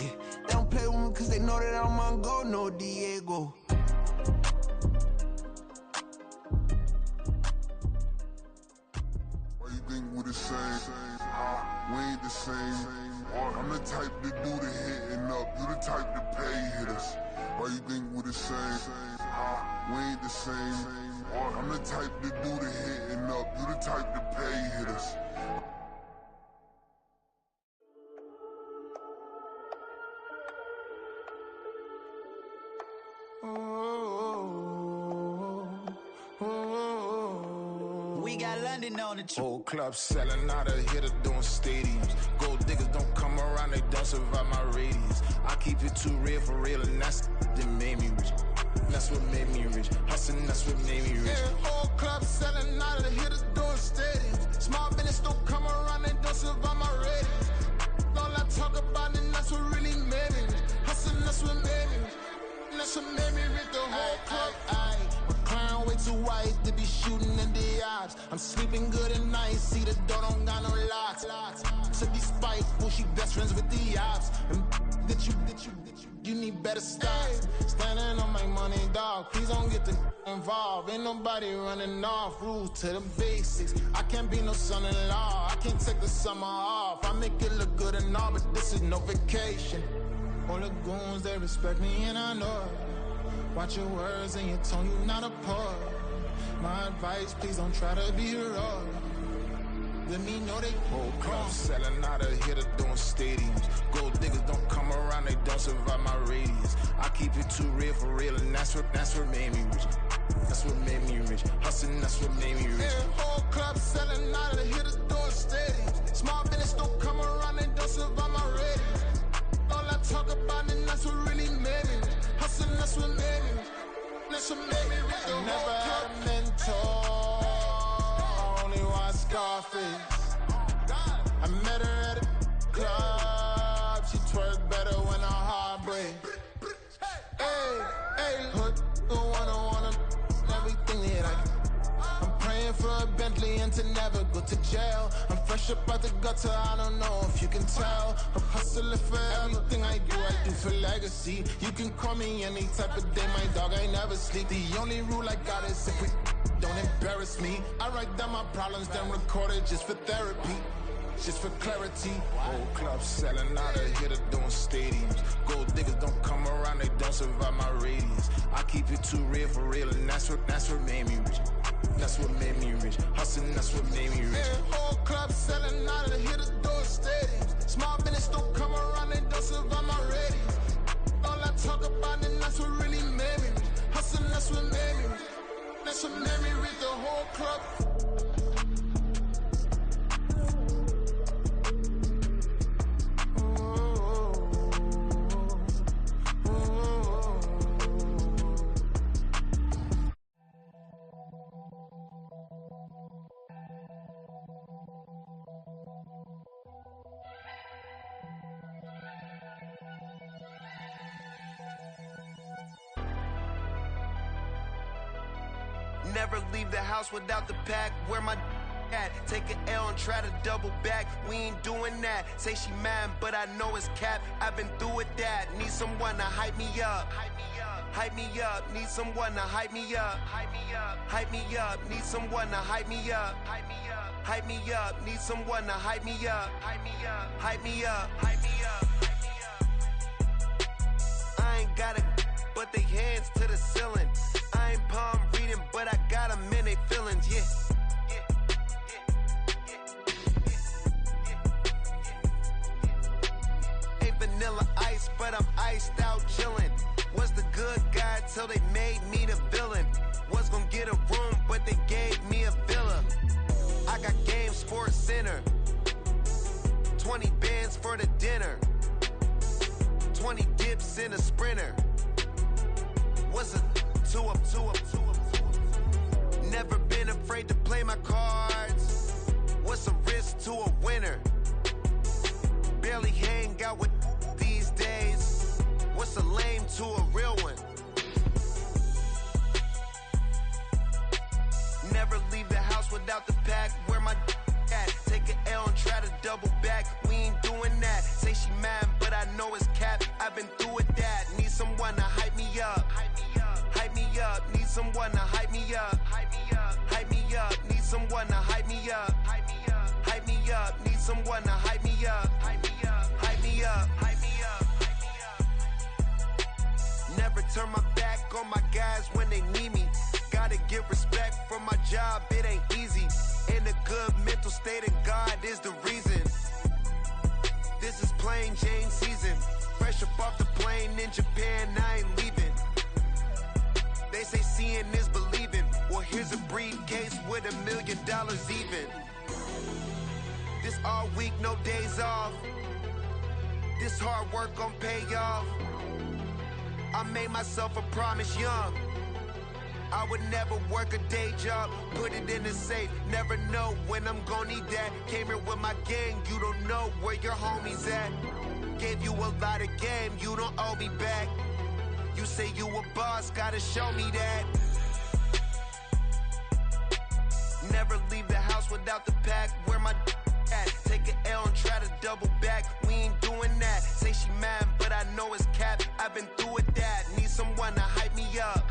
Yeah, they don't play with me cause they know that I'm on go, no Diego. Why you think we the same? We ain't the same. I'm the type to do the hitting up, you the type to pay hitters. Why you think we the same? We ain't the same. I'm the type to do the hitting up, you the type to pay hitters. We got London on the Whole club selling out of here to doing stadiums. Gold diggers don't come around, they don't survive my radius. I keep it too real for real, and that's that made me rich. That's what made me rich. Hustling, that's what made me rich. Yeah, whole club selling out of here to doing stadiums. Small business don't come around, they don't survive my radius. All I talk about, and that's what really made me rich. Hustling, that's what made me rich. That's what made me rich, the whole club. McLaren way too white to be shooting in the odds. I'm sleeping good at night, see the door don't got no locks. To be spiteful, she best friends with the ops. And that you need better stop. Standing on my money, dog. Please don't get the involved. Ain't nobody running off. Rules to the basics. I can't be no son-in-law. I can't take the summer off. I make it look good and all, but this is no vacation. All the goons, they respect me and I know it. Watch your words and your tone, you not a poet. My advice, please don't try to be heroic. Let me know they whole club selling out of here to doing stadiums. Gold diggers don't come around, they don't survive my radius. I keep it too real for real, and that's what made me rich. That's what made me rich. Hustling, that's what made me rich. Yeah, whole club selling out of here to doing stadiums. Small business don't come around, they don't survive my radius. All I talk about, and that's what really made me rich. Hustling, that's what made me rich. That's what made me rich. I never had a mentor. Scarface. I met her at a club. She twerk better when her heart breaks. Hey, hood, the wanna everything that I'm praying for a Bentley and to never go to jail. I'm fresh up out the gutter, I don't know if you can tell. I'm hustling for everything I do for legacy. You can call me any type of day, my dog, I never sleep. The only rule I got is if we don't embarrass me. I write down my problems, then record it just for therapy, just for clarity. Whole club selling out of here to doing stadiums. Gold diggers don't come around, they don't survive my radius. I keep it too real for real, and that's what made me rich. That's what made me rich. Hustling, that's what made me rich. Yeah, whole club selling out of here to doing stadiums. Small business don't come around, they don't survive my radius. All I talk about, and that's what really made me rich. Hustling, that's what made me rich. That's what made me read the whole club. Never leave the house without the pack. Where my at? Take an L and try to double back. We ain't doing that. Say she mad, but I know it's cap. I've been through with that. Need someone to hype me up. Hype me up. Need someone to hype me up. Hype me up. Need someone to hype me up. Hype me up. Need someone to hype me up. Hype me up. Hype me up. Hype me up. I ain't got it, but they hands to the ceiling. I ain't palm reading, but I got them in they feelings, yeah. Ain't vanilla ice, but I'm iced out chillin'. Was the good guy till they made me the villain. Was gonna get a room, but they gave me a villa. I got Game Sports Center. 20 bands for the dinner. 20 dips in a Sprinter. What's a two up? Never been afraid to play my cards. What's a risk to a winner? Barely hang out with these days. What's a lame to a real one? Never leave the house without the pack. Where my at? Take an L and try to double back. We ain't doing that. Say she mad, but I know it's cap. I've been through with that. Need someone to hype me up. Hype me up. Need someone to hype me up. Hype me up. Need someone to hype me up. Hype me up. Need someone to hype me up. Hype me up. Never turn my back on my guys when they need me. Gotta give respect for my job, it ain't easy. In a good mental state and God is the reason. This is plain Jane season. Fresh up off the plane in Japan, I ain't leaving. They say seeing is believing. Well, here's a briefcase with $1 million even. This all week, no days off. This hard work gon' pay off. I made myself a promise young. I would never work a day job, put it in the safe. Never know when I'm gon' need that. Came here with my gang, you don't know where your homies at. Gave you a lot of game, you don't owe me back. You say you a boss, gotta show me that. Never leave the house without the pack. Where my at? Take an L and try to double back. We ain't doing that. Say she mad, but I know it's cap. I've been through with that. Need someone to hype me up.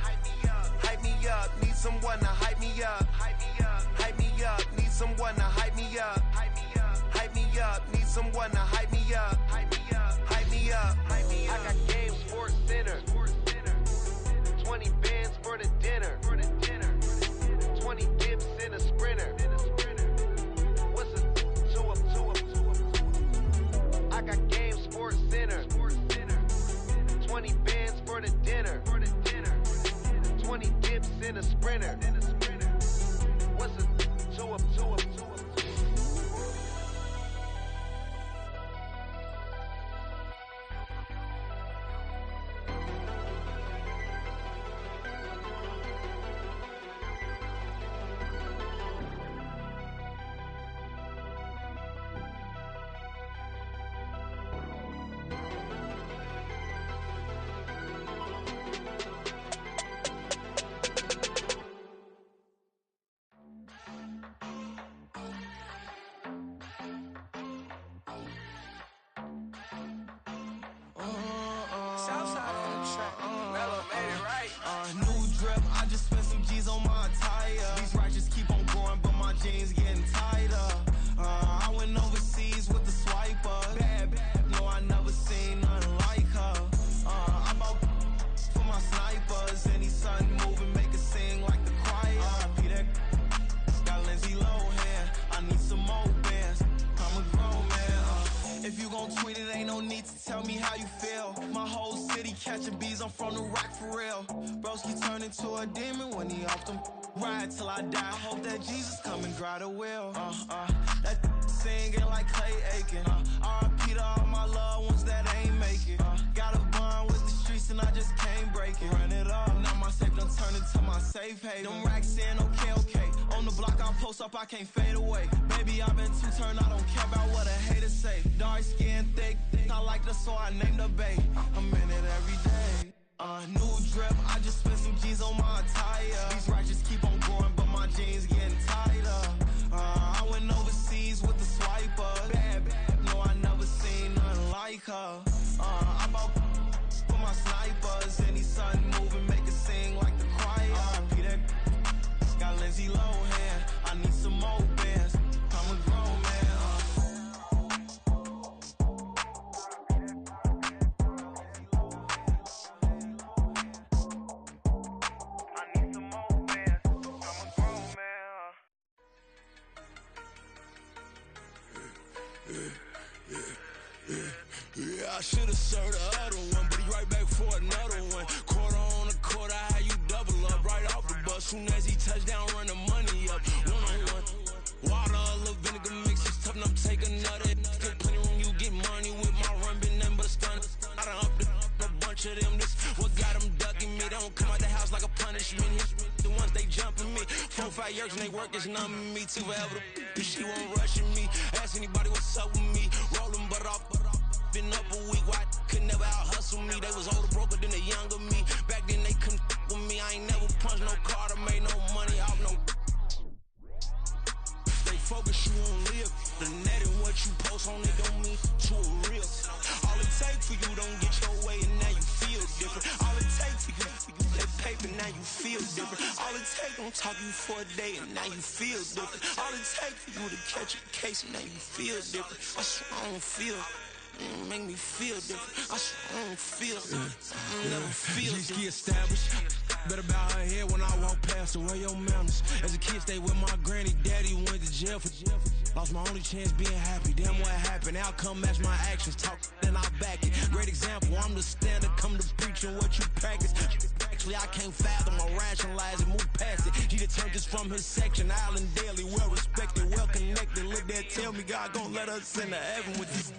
Hype me up. Need someone to hype me up. Hype me up. Need someone to hype me up. Hype me up. Need someone to hype me up. Hype me up. I got Game Sports Center. 20 bands for the dinner. 20 dips in a Sprinter. What's a than a sprinter. What's a two up? New drip, I just spent some G's on my attire. These righteous keep on going, but my jeans getting tighter. I went overseas with the swiper. Bad, no, I never seen nothing like her. I bought for my snipers. Any sun moving, make it sing like the choir. Peter got Lindsay Lohan. I need some more bands. I'm a grown man. If you gon' tweet it, ain't no need to tell me how you feel. My whole city catching bees, I'm from the rock for real. Broski turned into a demon when he off them. Ride till I die. I hope that Jesus come and dry the wheel. That singing like Clay Aiken. R.I.P. to all my loved ones that ain't make it. Got a bond with the streets and I just can't break it. Run it up, now my safe done turned into my safe haven. Them racks in, okay. On the block I post up, I can't fade away. Baby, I've been too turned, I don't care about what a hater say. Dark skin, thick, I like the so I named the bay. I'm in it every day. New drip, I just spent some G's on my attire. These righteous keep on going, but my jeans getting tighter. I went overseas with the swiper. Bad, no, I never seen nothing like her. I bought for my snipers. Any sun moving, make it sing like the choir. Peter got Lindsay Lohan. I need some more bands. I'm a grown man. Yeah, I should've served the other one, but he right back for another one. Quarter on a quarter, how you double up right off the bus. Soon as he touch down, run the money up. One-on-one. Water, a little vinegar mix, it's tough enough, take another. Get plenty room, you get money with my run, been nothing but a stun. I done up a bunch of them, this what got them ducking me. They don't come out the house like a punishment. The ones they jumping me. 4-5 years and they work is numbing me. Too forever, she won't rushing me. Ask anybody what's up with me. Rolling but off. Been up a week, why could never out hustle me? They was older, broker than the younger me. Back then they couldn't with me. I ain't never punched no card or made no money off no. They focus you on live. The net and what you post on it don't mean to a real. All it takes for you don't get your way and now you feel different. All it takes for you that paper, now you feel different. All it takes don't talk you for a day and now you feel different. All it takes for you to catch a case and now you feel different. I swear I don't feel. Make me feel different. I swear I don't feel. Never feel different. Established. Better bow her head when I walk past her. Where your manners? As a kid, stayed with my granny. Daddy went to jail for. Lost my only chance being happy. Damn, what happened? Outcome match my actions. Talk, then I back it. Great example. I'm the standard. Come to preaching what you practice. Actually, I can't fathom or rationalize it. Move past it. He determined just from his section. Island Daily, well respected, well connected. Look there, tell me God gon' let us into heaven with this.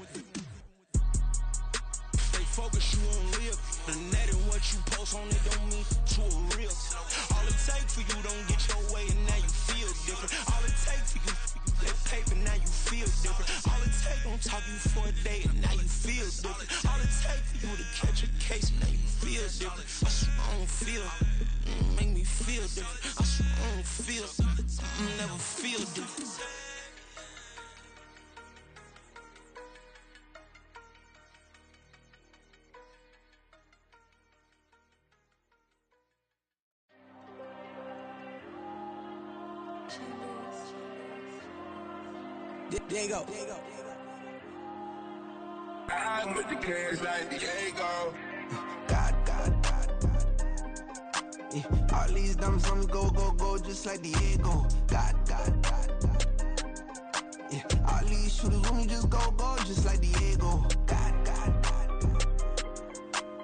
Focus you on live. The net and what you post on it don't mean to a real. All it takes for you don't get your way and now you feel different. All it takes for you that paper, now you feel different. All it takes don't talk you for a day and now you feel different. All it takes for you to catch a case and now you feel different. I swear I don't feel. Make me feel different. I swear I don't feel. Never feel different. There you go. I'm with the cash like Diego. God. Yeah, all these diamonds on me go, just like Diego. God. Yeah, all these shooters on me just go, just like Diego. God.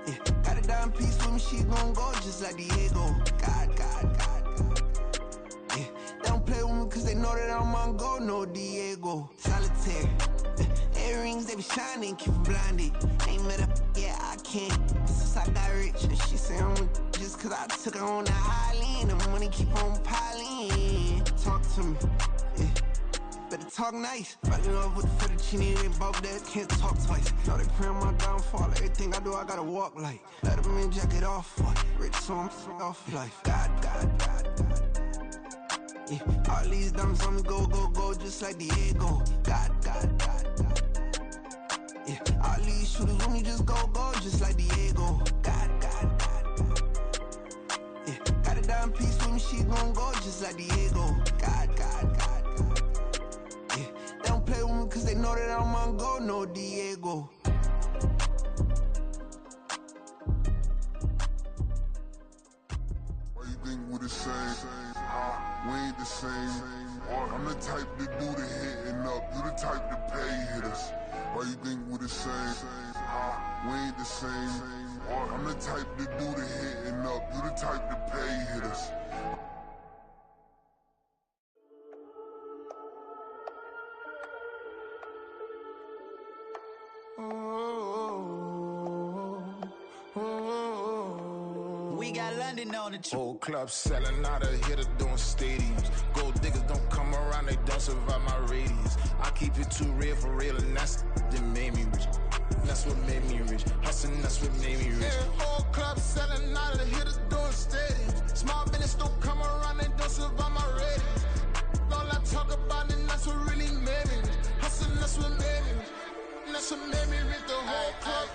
Yeah, got a dime piece with me, she gon' go just like Diego. God. know that I'm on go, no Diego. Solitaire. Earrings, they be shining, keep blinded. Ain't met up, yeah, I can't. Since I got rich, and she say I'm just cause I took her on the island. The money keep on piling. Talk to me, yeah. Better talk nice. Fucking up with the fettuccine, they both dead, can't talk twice. Know they pray on my downfall, everything I do, I gotta walk like. Let them in, jack it off, what? Rich, so I'm off life. God. Yeah, all these diamonds on me go, just like Diego. God. Yeah, all these shooters on me just go, just like Diego. God. Yeah, got a dime piece with me, she gon' go just like Diego. God. Yeah, they don't play with me cause they know that I'm on go, no Diego. Why you think we the same? We ain't the same. I'm the type to do the hitting up, you the type to pay hitters. Why you think we the same? We ain't the same. I'm the type to do the hitting up, you the type to pay hitters. We got London on the Whole club selling out of hitter doing stadiums. Gold diggers don't come around, they don't survive my radius. I keep it too real for real, and that's that made me rich. That's what made me rich. Hustling, that's what made me rich. Yeah, whole club selling out of hitters doing stadiums. Small business don't come around, they don't survive my radius. All I talk about it, that's what really made me rich. Hustling, that's what made me rich. That's what made me rich, the whole club.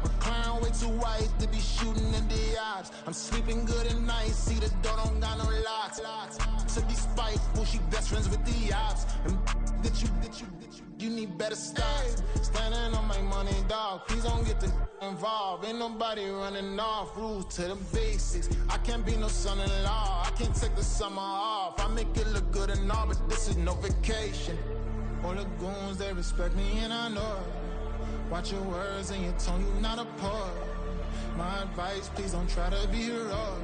My crown way too white to be shooting in the eyes. I'm sleeping good at night, see the door don't got no locks. To be spiteful, she best friends with the ops. And that you need better stop. Standing on my money, dog, please don't get the involved. Ain't nobody running off, rules to the basics. I can't be no son-in-law, I can't take the summer off. I make it look good and all, but this is no vacation. All the goons, they respect me and I know it. Watch your words and your tone, you not a poet. My advice, please don't try to be heroic.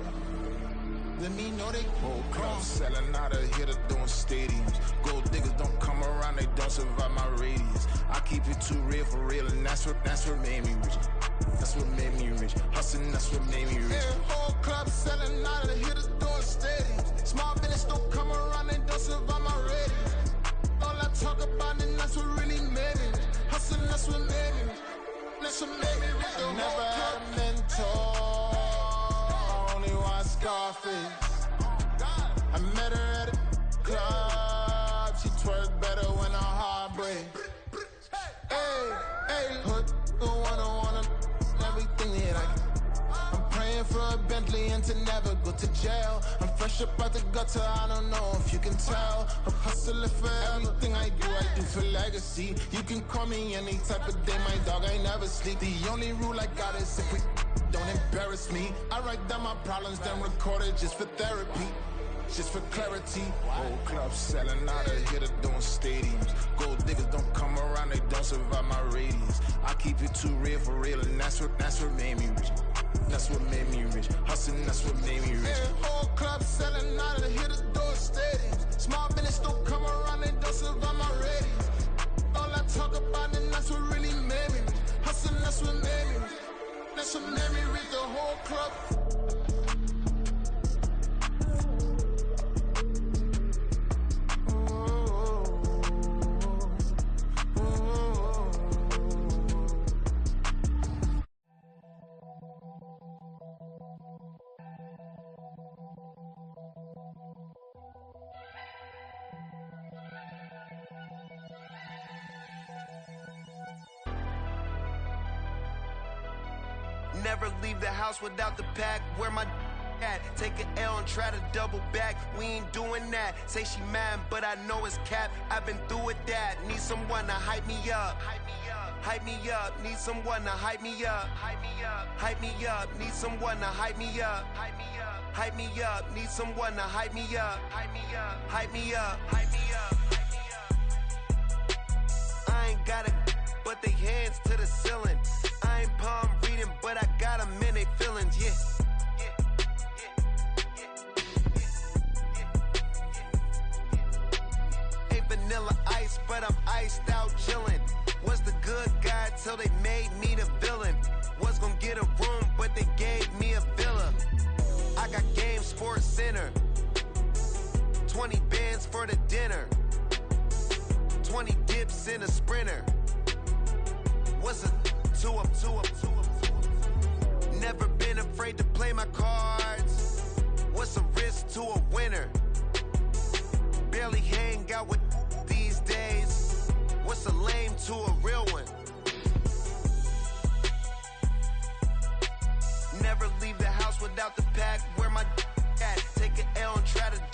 Let me know they whole club selling out of hitter doing stadiums. Gold diggers don't come around, they don't survive my radius. I keep it too real for real, and that's what made me rich. That's what made me rich. Hustling, that's what made me rich. Yeah, whole club selling out of hitters doing stadiums. Small business don't come around, they don't survive my radius. All I talk about it, that's what really made me rich. Hustling, that's what made me rich. That's what made me rich. I never had a mentor, only one Scarface. I met her at a club, she twerk better when her heart breaks. Hey, hood, the one everything that I'm praying for a Bentley and to never go to jail. I'm fresh up out the gutter, I don't know if you can tell. I'm hustling for everything I do for legacy. You can call me any type of day, my dog, I never sleep. The only rule I got is if we don't embarrass me. I write down my problems, then record it just for therapy. Just for clarity. Whole club selling out of hitter doing stadiums. Gold diggers don't come around, they don't survive my radius. I keep it too real for real, and that's what made me rich. That's what made me rich. Hustling, that's what made me rich. Yeah, whole club selling out of hitters doing stadiums. Small business don't come around, they don't survive my radius. All I talk about it, that's what really made me rich. Hustling, that's what made me rich. That's what made me rich, the whole club. Never leave the house without the pack. Where my at? Take an L and try to double back. We ain't doing that. Say she mad, but I know it's cap. I've been through with that. Need someone to hype me up. Hype me up. Need someone to hype me up. Hype me up. Need someone to hype me up. Hype me up. Need someone to hype me up. Hype me up. Hype me up. Hype me up. I ain't got it, but they hands to the ceiling. I ain't palm reading, but I got them in they feelings, yeah.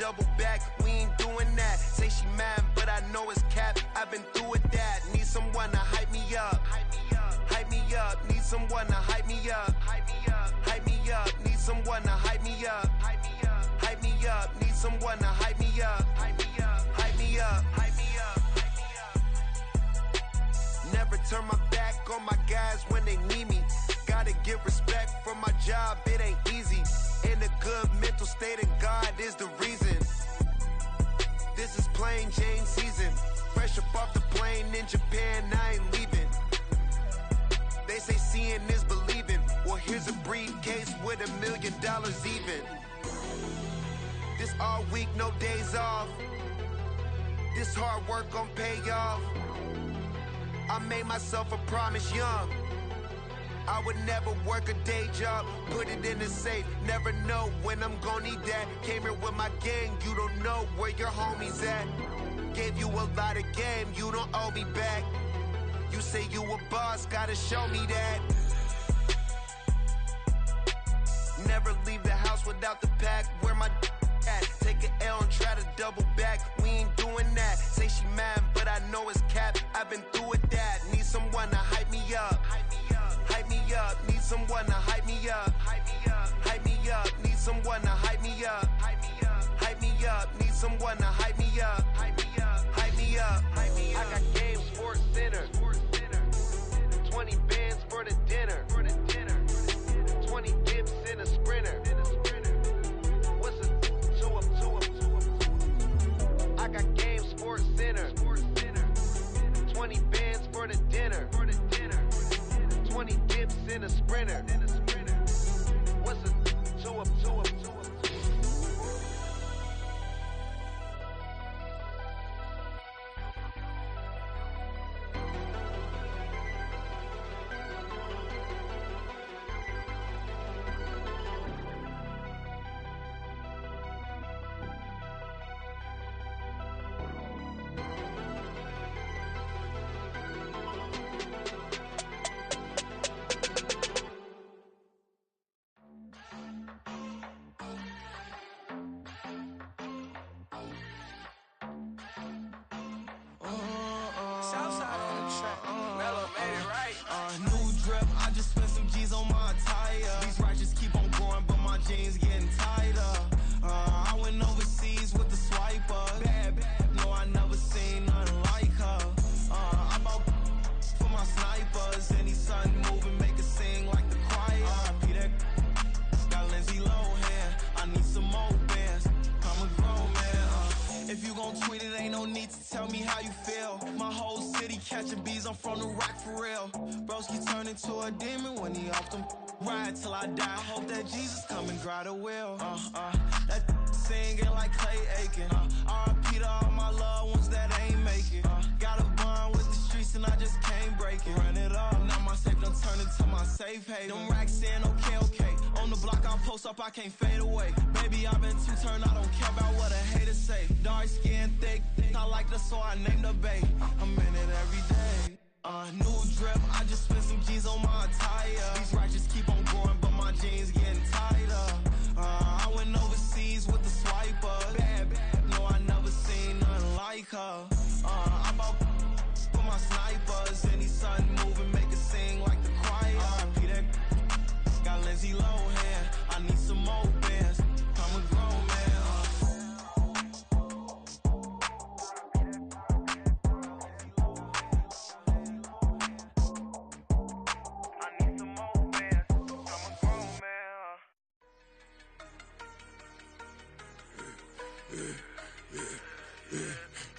double back, we ain't doing that. Say she mad, but I know it's cap. I've been through with that. Need someone to hype me up. Hype me up. Need someone to hype me up. Hype me up. Need someone to hype me up. Hype me up. Need someone to hype me up. Hype me up. Never turn my back on my guys when they need me. Gotta give respect for my job, it ain't easy. In a good mental state, and God is the reason. This is plain Jane season. Fresh up off the plane in Japan, I ain't leaving. They say seeing is believing. Well, here's a briefcase with $1 million even. This all week, no days off. This hard work gon' pay off. I made myself a promise young. I would never work a day job, put it in the safe. Never know when I'm gon' need that. Came here with my gang, you don't know where your homies at. Gave you a lot of game, you don't owe me back. You say you a boss, gotta show me that. Never leave the house without the pack. Where my at? Take an L and try to double back. We ain't doing that. Say she mad, but I know it's cap. I've been through with that. Need someone to hype me up. Hype me up. Need someone to hype me up. Hype me up. Need someone to hype me up. Hype me up. Need someone to hype me up. Hype me up. I got Game Sports Center. 20 bands for the dinner. 20 dips in a sprinter. What's a 2 up? I got Game Sports Center. 20 bands for the dinner. 20 dips in a sprinter. What's a 2 up? New drip, I just spent some G's on my attire. These righteous keep on growing, but my jeans getting tighter. I went overseas with the swiper. Bad, no, I never seen nothing like her. I bought for my snipers. Any sun moving, make it sing like the choir. Peter got Lindsay Lohan. I need some more bands. I'm a grown man. If you gon' tweet it, ain't no need to tell me how you feel. My whole city catching bees, I'm from the rock for real. Broski turned into a demon when he off them. Ride till I die. Hope that Jesus come and grab the wheel. That singing like Clay Aiken. R.I.P. to all my loved ones that ain't make it. Got a bond with the streets and I just can't break it. Run it up, now my safe done turn into my safe haven. Them racks in, okay. On the block I'll post up, I can't fade away. Baby, I've been too turned, I don't care about what a hater say. Dark skin, thick, I like the so I named the bay. I'm in it every day. New drip, I just spent some G's on my attire. These righteous keep on growing, but my jeans getting tighter. I went overseas with the swiper. Bad, no, I never seen nothing like her. I bought for my snipers. Any sun moving, make it sing like the choir. Peter got Lindsay Lohan. I need some more bands. I'm a grown man.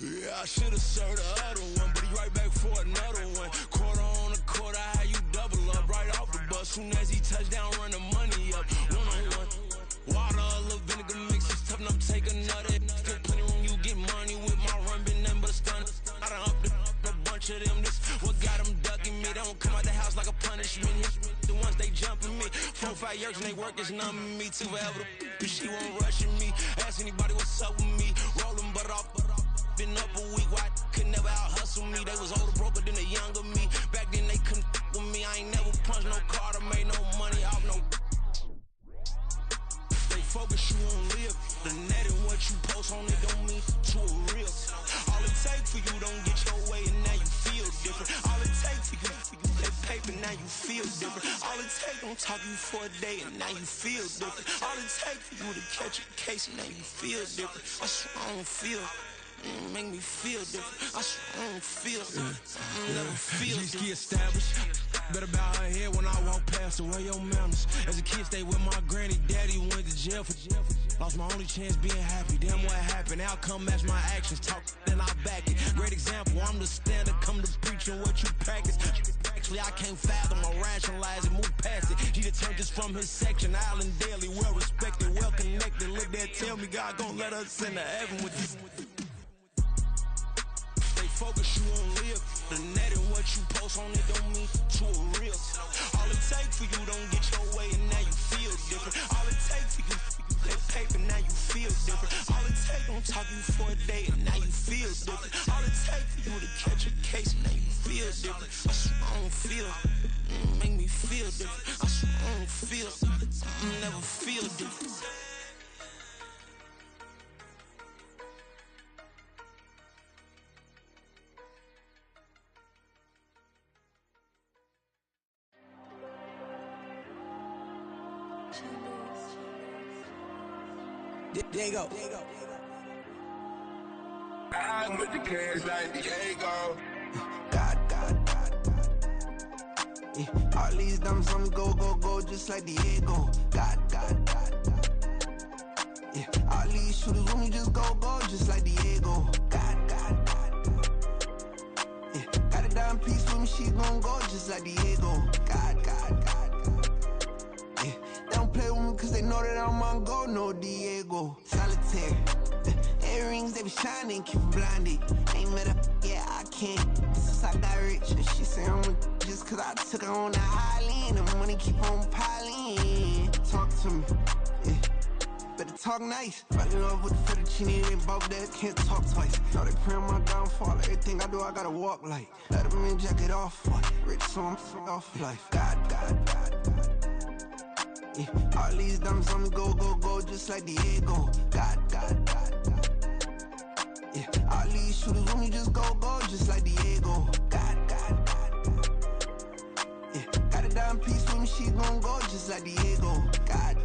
Yeah, I should've served the other one, but he right back for another one. Quarter on a quarter, how you double up right off the bus. Soon as he touch down, run the money up. One-on-one. Water, a little vinegar mix, it's tough enough to take another. Still plenty room, you get money with my run, been nothing but a stun. I done upped a bunch of them, this what got them ducking me. They don't come out the house like a punishment. The ones they jumping me. 4 or 5 years and they work is numbing me too forever. She won't rushing me. Ask anybody what's up with me. Rolling butt off. Been up a week, why could never out hustle me? They was older, broker than the younger me. Back then they couldn't with me. I ain't never punched no card or made no money off no. They focus, you won't live. The net and what you post it take, don't talk you for a day and now you feel different. All it take for you to catch a case and now you feel different. I swear I don't feel. Make me feel different. I swear I don't feel. I never feel different. G-Ski established. Better bow her head when I walk past the way your manners. As a kid, stayed with my granny, daddy went to jail for jail. Lost my only chance being happy. Damn, what happened? Outcome match my actions. Talk, then I back it. Great example. I'm the standard. Come to preach on what you practice. Actually, I can't fathom or rationalize it. Move past it. She determined just from his section. Island Daily, well respected, well connected. Look there, tell me God gon' let us into heaven with this. Focus, you won't live. The net and what you post on it don't mean to a real. All it take for you don't get your way and now you feel different. All it take for you that paper, now you feel different. All it take don't talk you for a day and now you feel different. All it take for you to catch a case and now you feel different. I swear I don't feel. Make me feel different. I swear I don't feel. I never feel different. There you go. I'm with the cash like Diego. God. Yeah, all these dumps on me go, just like Diego. God. Yeah, all these shooters on me just go, just like Diego. God. Yeah, got a dime piece with me, she gon' go just like Diego. God. Yeah, they don't play with me cause they know that I'm on go, no Diego. Solitaire, earrings they be shining, keep blinded. Ain't met up, yeah I can't. Since I got rich, and she say I'm just cause I took her on the island. The money keep on piling. Talk to me, yeah. Better talk nice. Fall in love with the fettuccine, they both that can't talk twice. Know they pray on my downfall. Everything I do, I gotta walk like. Let them in, jacket off. Rich, so I'm off life. God. Yeah, all these dumps on me go, just like Diego. God. Yeah, all these shooters on me just go, just like Diego. God. Yeah, got a dime piece with me, she gon' go just like Diego. God.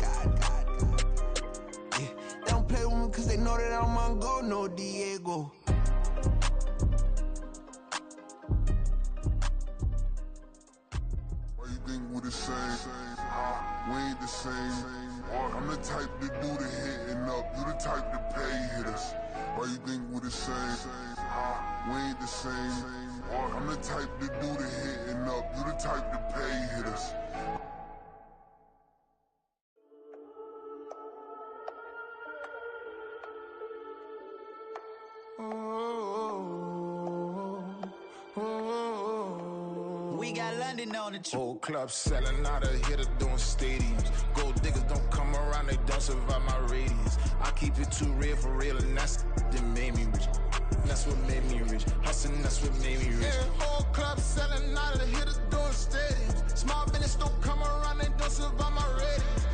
Yeah, they don't play with me cause they know that I'm on go, no Diego. Why you think we the same? We ain't the same. I'm the type to do the hitting up. You the type to pay hitters. Why you think we the same? We ain't the same. I'm the type to do the hitting up. You the type to pay hitters. We got London on the trip. Whole club selling out of hitter doing stadiums. Gold diggers don't come around, they don't survive my radius. I keep it too real for real, and that's that made me rich. That's what made me rich. Hustling, that's what made me rich. Yeah, whole club selling out of hitters doing stadiums. Small business don't come around, they don't survive my ratings.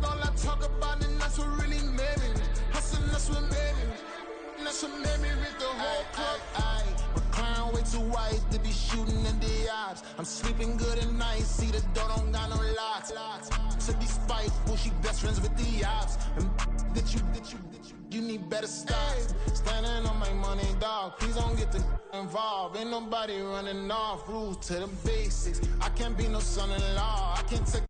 All I talk about, and that's what really made me rich. Hustling, that's what made me rich. That's what made me rich. The whole club. McLaren way too white to be shooting in the ops. I'm sleeping good at night, see the door don't got no locks. So despite who she best friends with the ops. And that you need better stocks. Standing on my money, dog. Please don't get involved. Ain't nobody running off. Rules to the basics. I can't be no son-in-law. I can't take